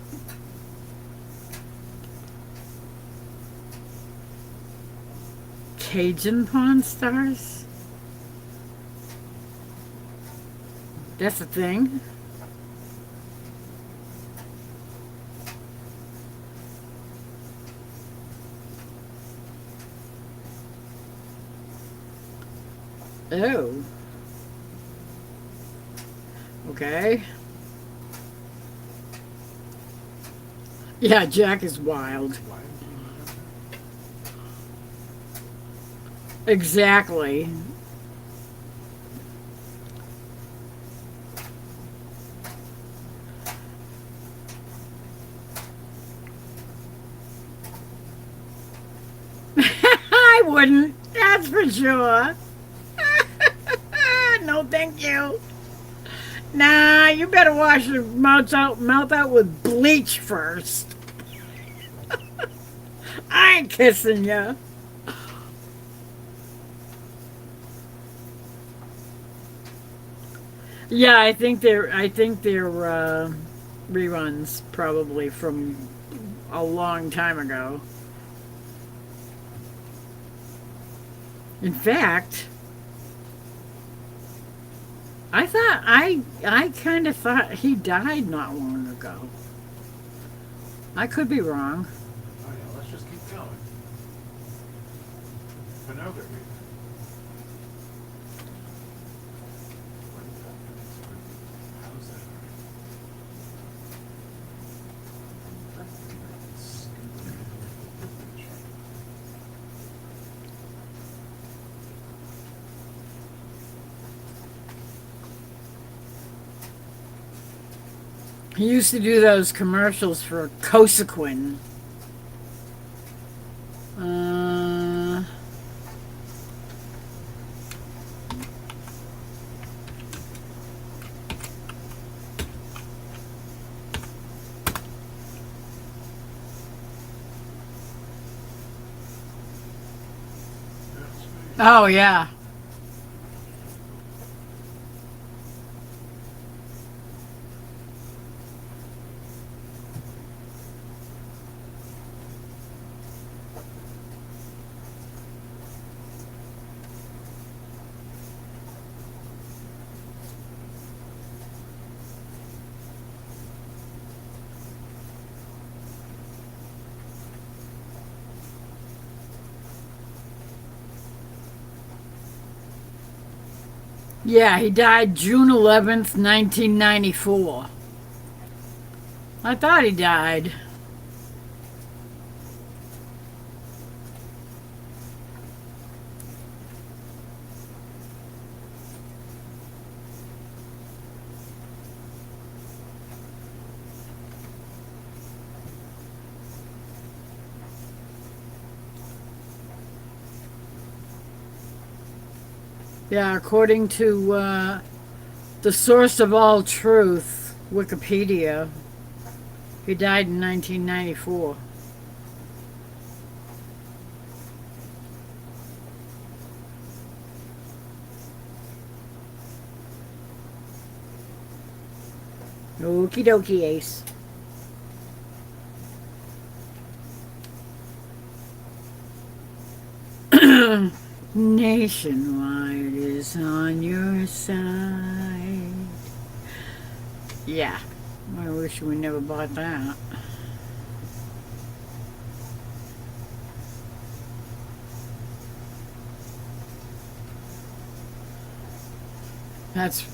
Cajun Pawn Stars? That's a thing? Oh. Okay. Yeah, Jack is wild. Why would you know? Exactly. I wouldn't. That's for sure. No, thank you. Nah, you better wash your mouth out with bleach first. I ain't kissing you. Yeah, I think they're reruns probably from a long time ago. In fact, I kind of thought he died not long ago. I could be wrong. Oh yeah, let's just keep going. Pornography. How's that? He used to do those commercials for Cosequin. Oh, yeah. Yeah, he died June 11th, 1994. I thought he died. Yeah, according to the source of all truth, Wikipedia, he died in 1994. Okie dokie, Ace. Nationwide is on your side. Yeah, I wish we never bought that.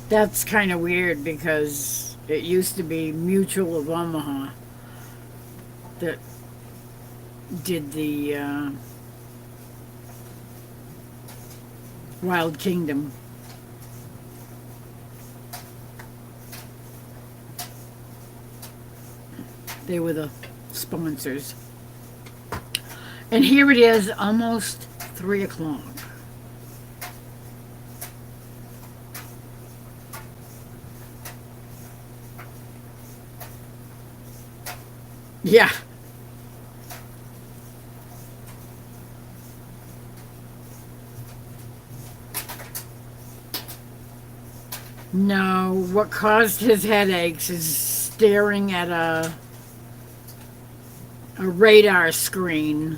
That's kind of weird because it used to be Mutual of Omaha that did the Wild Kingdom. They were the sponsors. And here it is, almost 3 o'clock. Yeah. No, what caused his headaches is staring at a radar screen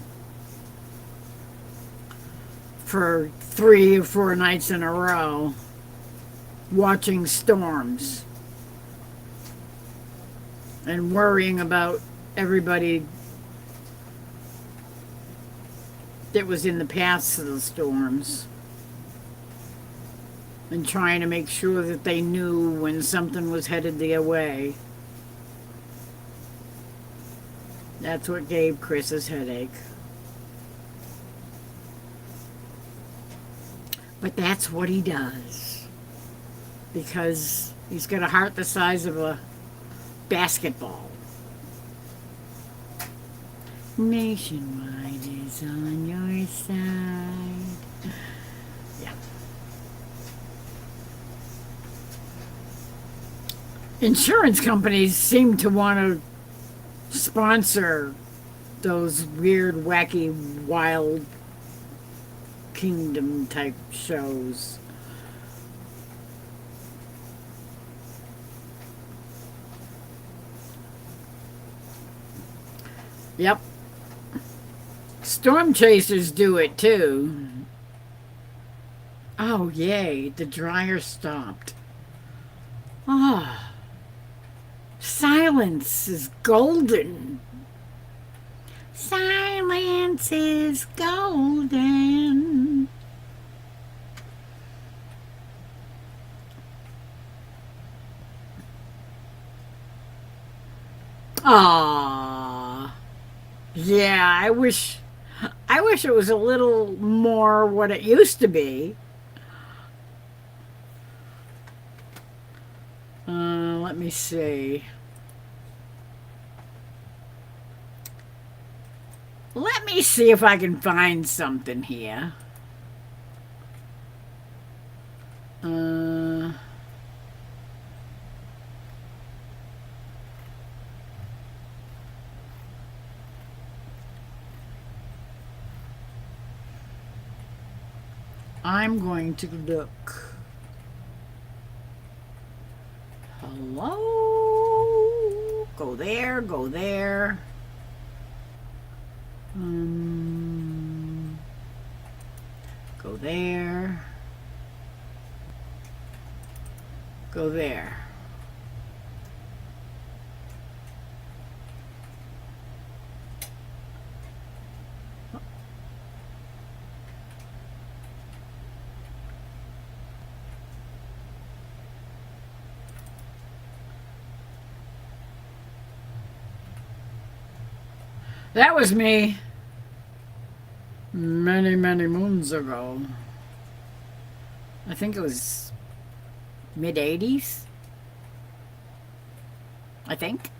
for 3 or 4 nights in a row, watching storms and worrying about everybody that was in the paths of the storms and trying to make sure that they knew when something was headed their way. That's what gave Chris his headache. But that's what he does. Because he's got a heart the size of a basketball. Nationwide is on your side. Yeah. Insurance companies seem to want to sponsor those weird, wacky, wild kingdom type shows. Yep. Storm chasers do it too. Oh, yay, the dryer stopped. Ah, silence is golden. Silence is golden. Ah, yeah, I wish it was a little more what it used to be. Let me see. Let me see if I can find something here. I'm going to look. Hello? Go there, go there. Go there. Go there. That was me many, many moons ago. I think it was mid 80s. I think.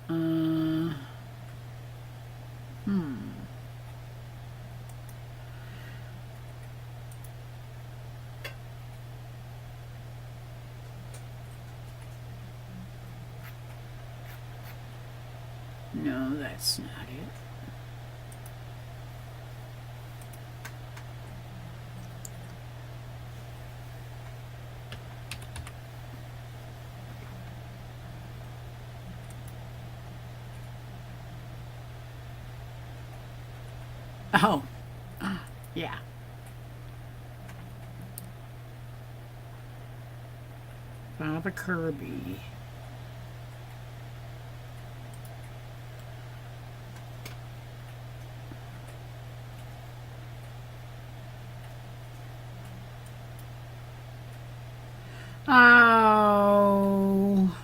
Uh, hmm. No, that's not it. Oh, yeah. Father Kirby. Oh.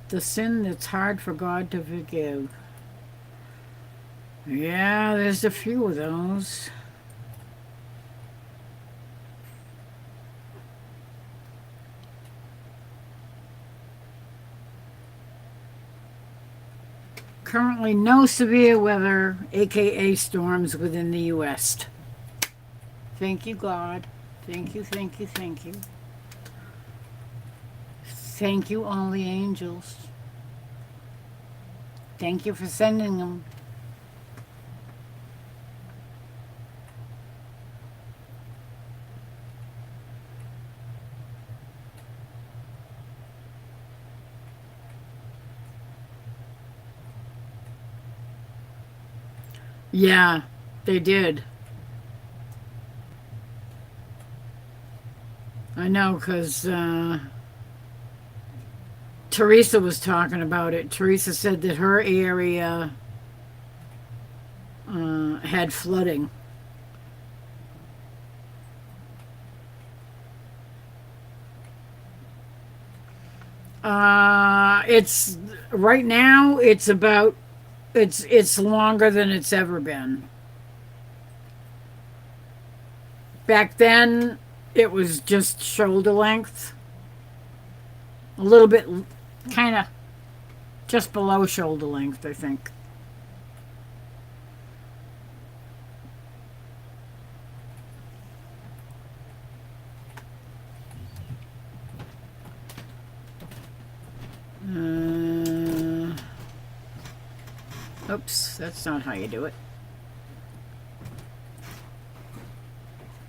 The sin that's hard for God to forgive. Yeah, there's a few of those. Currently, no severe weather, aka storms, within the U.S. Thank you, God. Thank you, thank you, thank you. Thank you, all the angels. Thank you for sending them. Yeah, they did. I know, because Teresa was talking about it. Teresa said that her area had flooding. It's right now. It's about. It's longer than it's ever been. Back then, it was just shoulder length. A little bit, kind of, just below shoulder length, I think. Oops, that's not how you do it.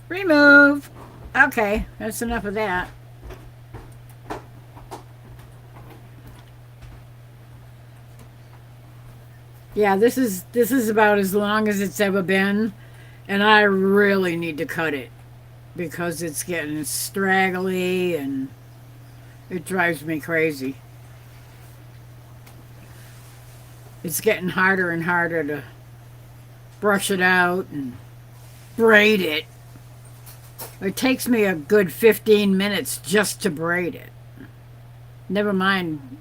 Remove. Okay, that's enough of that. Yeah, this is about as long as it's ever been, and I really need to cut it because it's getting straggly and it drives me crazy. It's getting harder and harder to brush it out and braid it. It takes me a good 15 minutes just to braid it. Never mind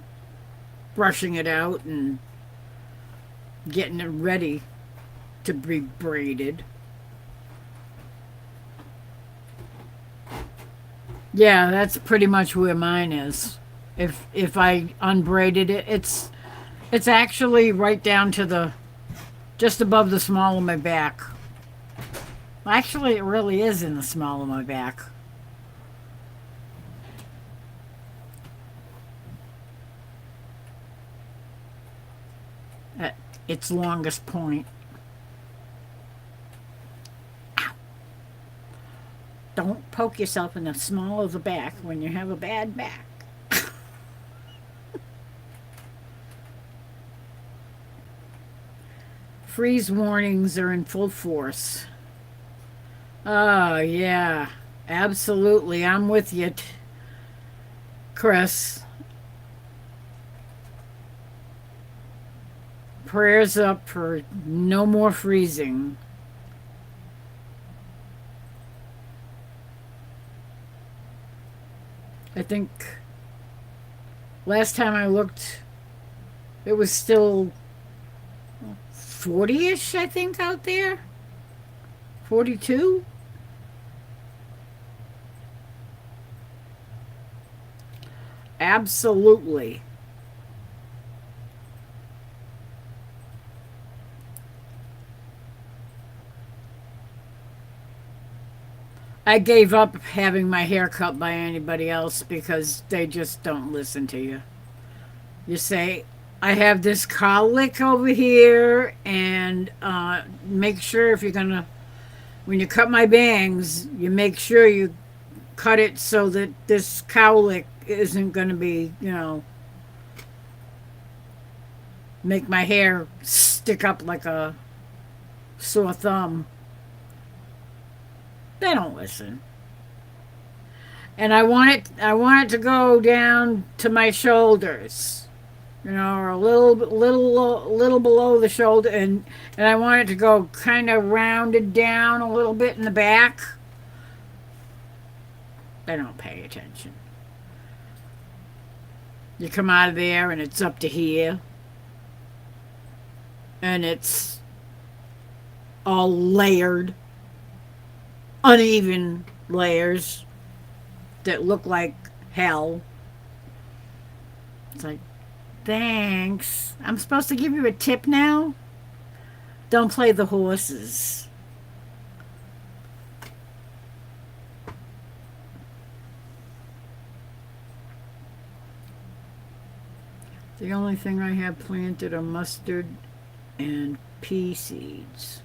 brushing it out and getting it ready to be braided. Yeah, that's pretty much where mine is. If I unbraided it, it's actually right down to the just above the small of my back. Actually, it really is in the small of my back. its longest point. Ow. Don't poke yourself in the small of the back when you have a bad back. Freeze warnings are in full force. Oh, yeah, absolutely. I'm with you, Chris. Prayers up for no more freezing. I think last time I looked, it was still 40-ish, I think, out there. 42? Absolutely. I gave up having my hair cut by anybody else because they just don't listen to you. You say, I have this colic over here, and make sure if you're gonna, when you cut my bangs, you make sure you cut it so that this colic isn't gonna be, make my hair stick up like a sore thumb. They don't listen. And I want it to go down to my shoulders, or a little below the shoulder, and I want it to go kind of rounded down a little bit in the back. They don't pay attention. You come out of there and it's up to here, and it's all layered, uneven layers that look like hell. It's like, thanks. I'm supposed to give you a tip now? Don't play the horses. The only thing I have planted are mustard and pea seeds.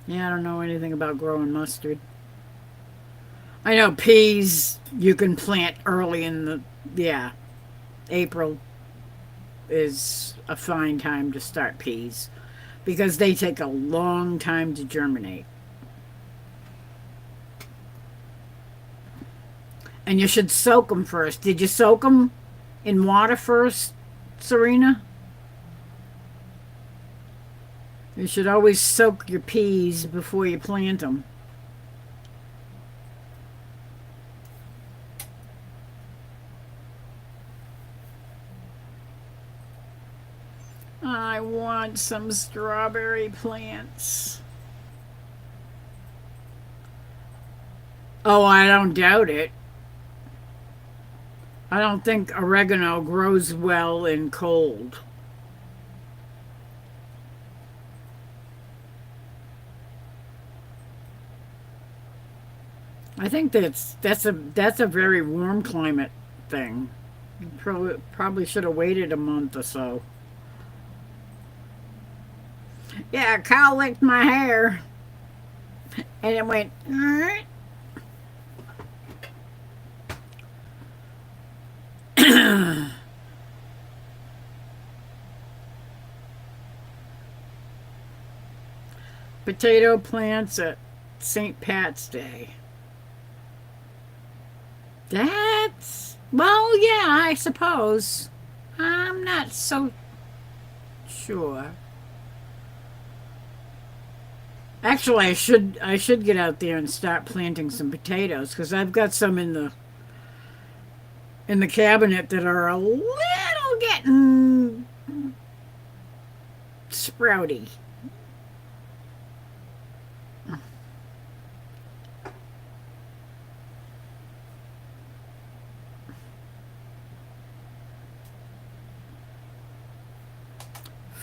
Yeah, I don't know anything about growing mustard. I know peas you can plant early in the, April is a fine time to start peas because they take a long time to germinate. And you should soak them first. Did you soak them in water first, Serena? You should always soak your peas before you plant them. I want some strawberry plants. Oh, I don't doubt it. I don't think oregano grows well in cold. I think that's a very warm climate thing. You probably should have waited a month or so. Yeah, Kyle licked my hair, and it went. Potato plants at St. Pat's Day. Well, yeah, I suppose. I'm not so sure. Actually, I should get out there and start planting some potatoes because I've got some in the cabinet that are a little getting sprouty.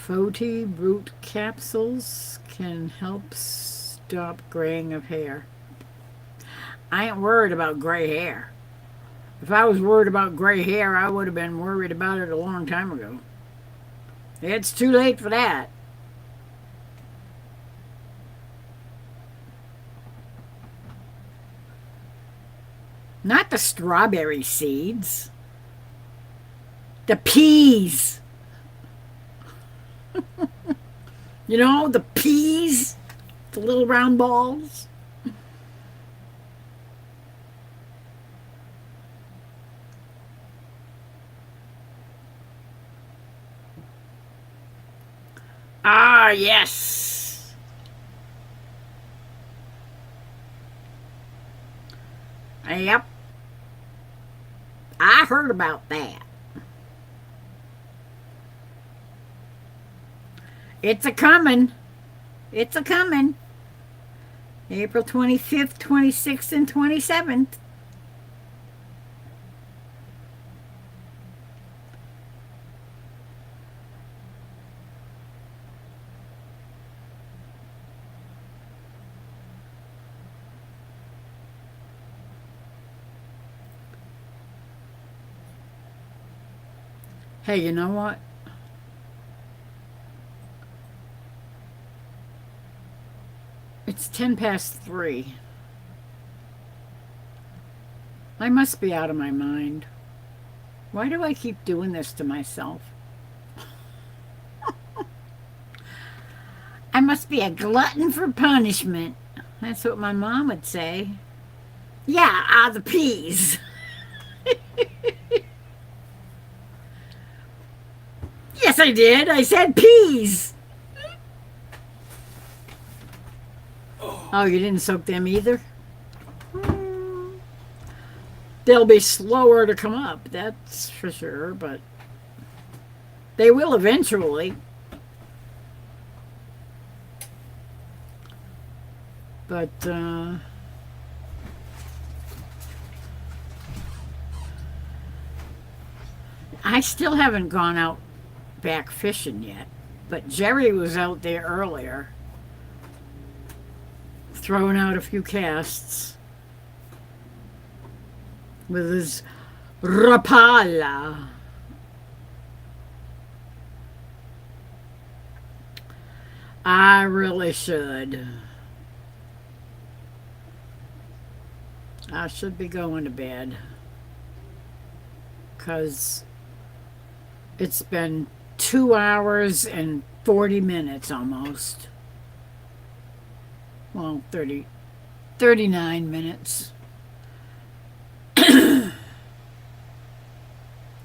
Foti root capsules can help stop graying of hair. I ain't worried about gray hair. If I was worried about gray hair, I would have been worried about it a long time ago. It's too late for that. Not the strawberry seeds. The peas. You know, the peas, the little round balls. Ah, yes. Yep. I heard about that. It's a coming. It's a coming. April 25th, 26th, and 27th. Hey, you know what? It's 3:10. I must be out of my mind. Why do I keep doing this to myself? I must be a glutton for punishment. That's what my mom would say. Yeah, the peas. Yes, I did. I said peas. Oh, you didn't soak them either? They'll be slower to come up, that's for sure, but they will eventually. But, I still haven't gone out back fishing yet, but Jerry was out there earlier throwing out a few casts with his Rapala. I really should. I should be going to bed because it's been 2 hours and 40 minutes almost. Well, 39 minutes.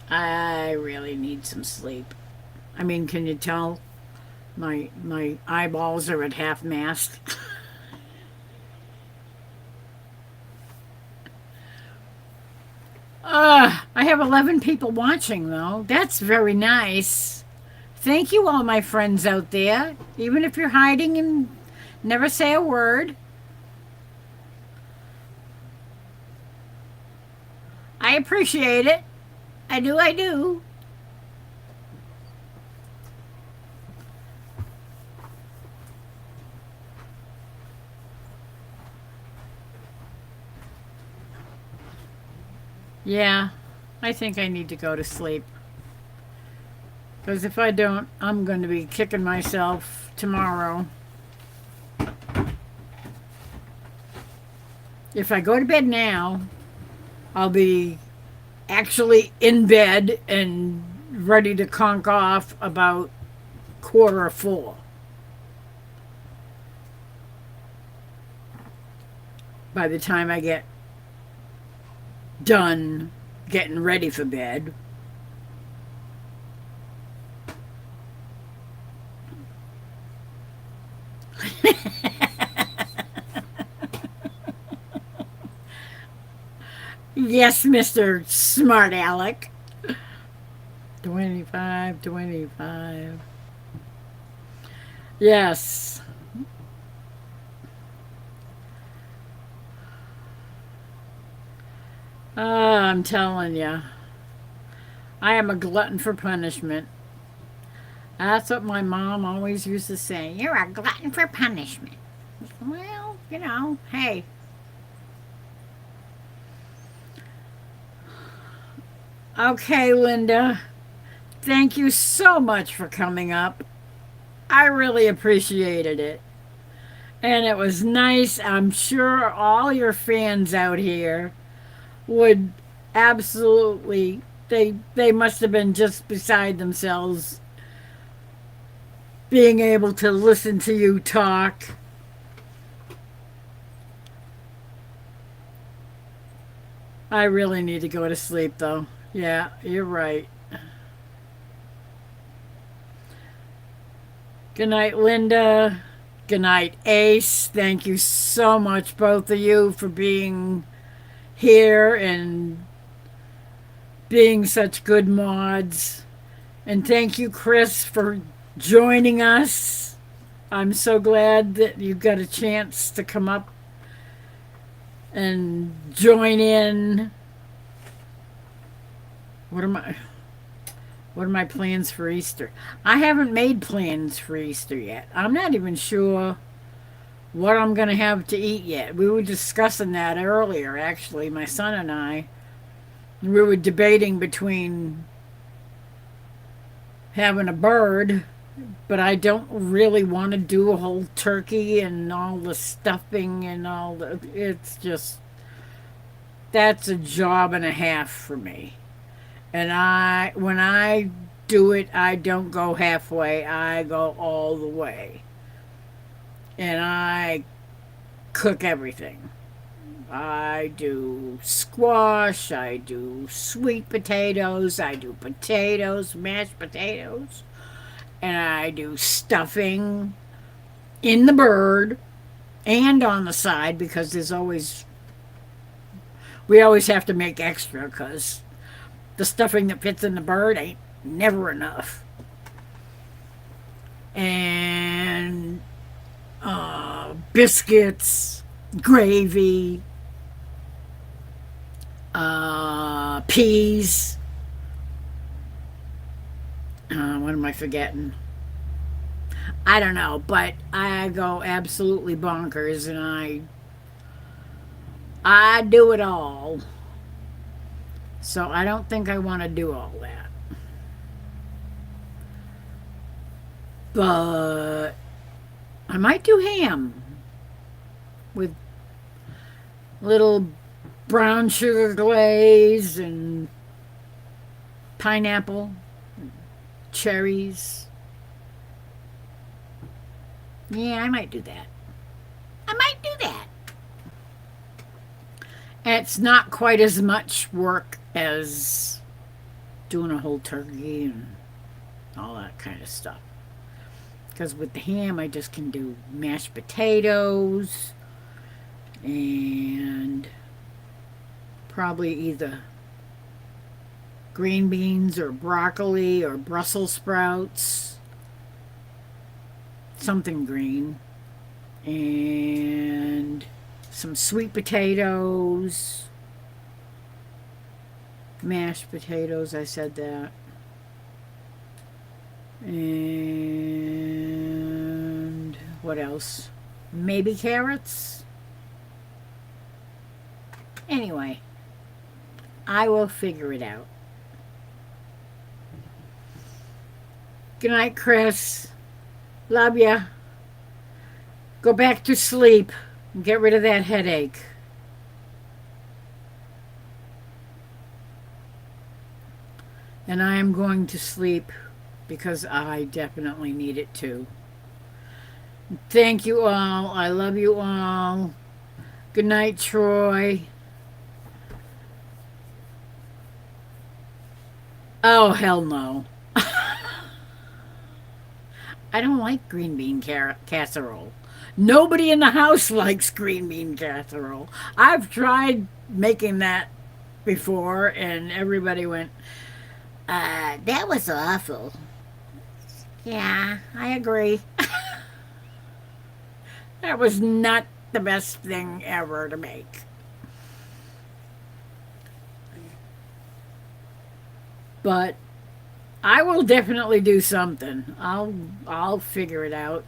I really need some sleep. I mean, can you tell my eyeballs are at half mast? I have 11 people watching, though. That's very nice. Thank you, all my friends out there. Even if you're hiding and never say a word. I appreciate it. I do, I do. Yeah, I think I need to go to sleep. Because if I don't, I'm going to be kicking myself tomorrow. If I go to bed now, I'll be actually in bed and ready to conk off about 3:45. By the time I get done getting ready for bed. Yes, Mr. Smart Alec. 25. Yes. I'm telling you. I am a glutton for punishment. That's what my mom always used to say. You're a glutton for punishment. Well, hey. Okay, Linda. Thank you so much for coming up. I really appreciated it. And it was nice. I'm sure all your fans out here would absolutely they must have been just beside themselves being able to listen to you talk. I really need to go to sleep though. Yeah, you're right. Good night, Linda. Good night, Ace. Thank you so much, both of you, for being here and being such good mods. And thank you, Chris, for joining us. I'm so glad that you got a chance to come up and join in. What are my plans for Easter? I haven't made plans for Easter yet. I'm not even sure what I'm going to have to eat yet. We were discussing that earlier, actually, my son and I. We were debating between having a bird, but I don't really want to do a whole turkey and all the stuffing and all the. It's just. That's a job and a half for me. And when I do it, I don't go halfway. I go all the way. And I cook everything. I do squash. I do sweet potatoes. I do potatoes, mashed potatoes. And I do stuffing in the bird and on the side because we always have to make extra because the stuffing that fits in the bird ain't never enough. And biscuits, gravy, peas. What am I forgetting? I don't know, but I go absolutely bonkers and I do it all. So I don't think I want to do all that. But I might do ham with little brown sugar glaze and pineapple, cherries. Yeah, I might do that. I might do that. And it's not quite as much work as doing a whole turkey and all that kind of stuff. Because with the ham, I just can do mashed potatoes and probably either green beans or broccoli or Brussels sprouts, something green, and some sweet potatoes, mashed potatoes, I said that, and what else? Maybe carrots? Anyway, I will figure it out. Good night, Chris. Love ya. Go back to sleep and get rid of that headache. And I am going to sleep because I definitely need it too. Thank you all. I love you all. Good night, Troy. Oh, hell no. I don't like green bean casserole. Nobody in the house likes green bean casserole. I've tried making that before, and everybody went, that was awful. Yeah, I agree. That was not the best thing ever to make. But I will definitely do something. I'll figure it out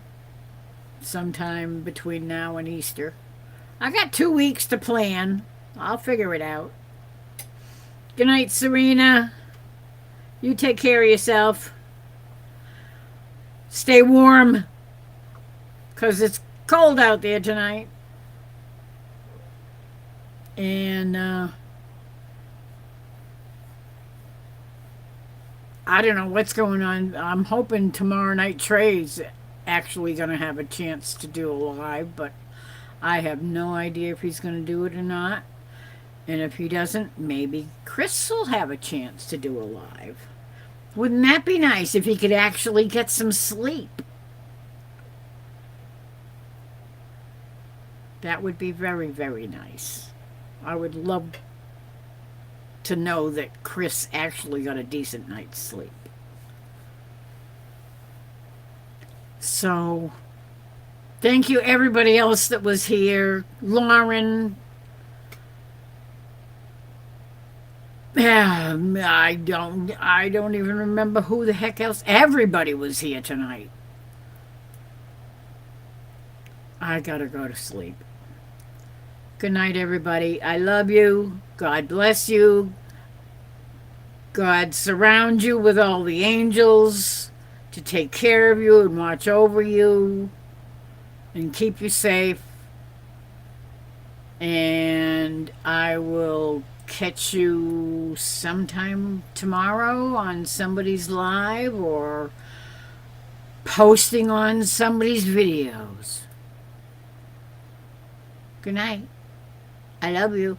sometime between now and Easter. I got 2 weeks to plan. I'll figure it out. Good night, Serena. You take care of yourself. Stay warm, because it's cold out there tonight. And I don't know what's going on. I'm hoping tomorrow night Trey's actually going to have a chance to do a live, but I have no idea if he's going to do it or not. And if he doesn't, maybe Chris will have a chance to do a live. Wouldn't that be nice if he could actually get some sleep? That would be very, very nice. I would love to know that Chris actually got a decent night's sleep. So, thank you everybody else that was here. Lauren. I don't even remember who the heck else. Everybody was here tonight. I gotta go to sleep. Good night, everybody. I love you. God bless you. God surround you with all the angels to take care of you and watch over you and keep you safe. And I will catch you sometime tomorrow on somebody's live or posting on somebody's videos. Good night. I love you.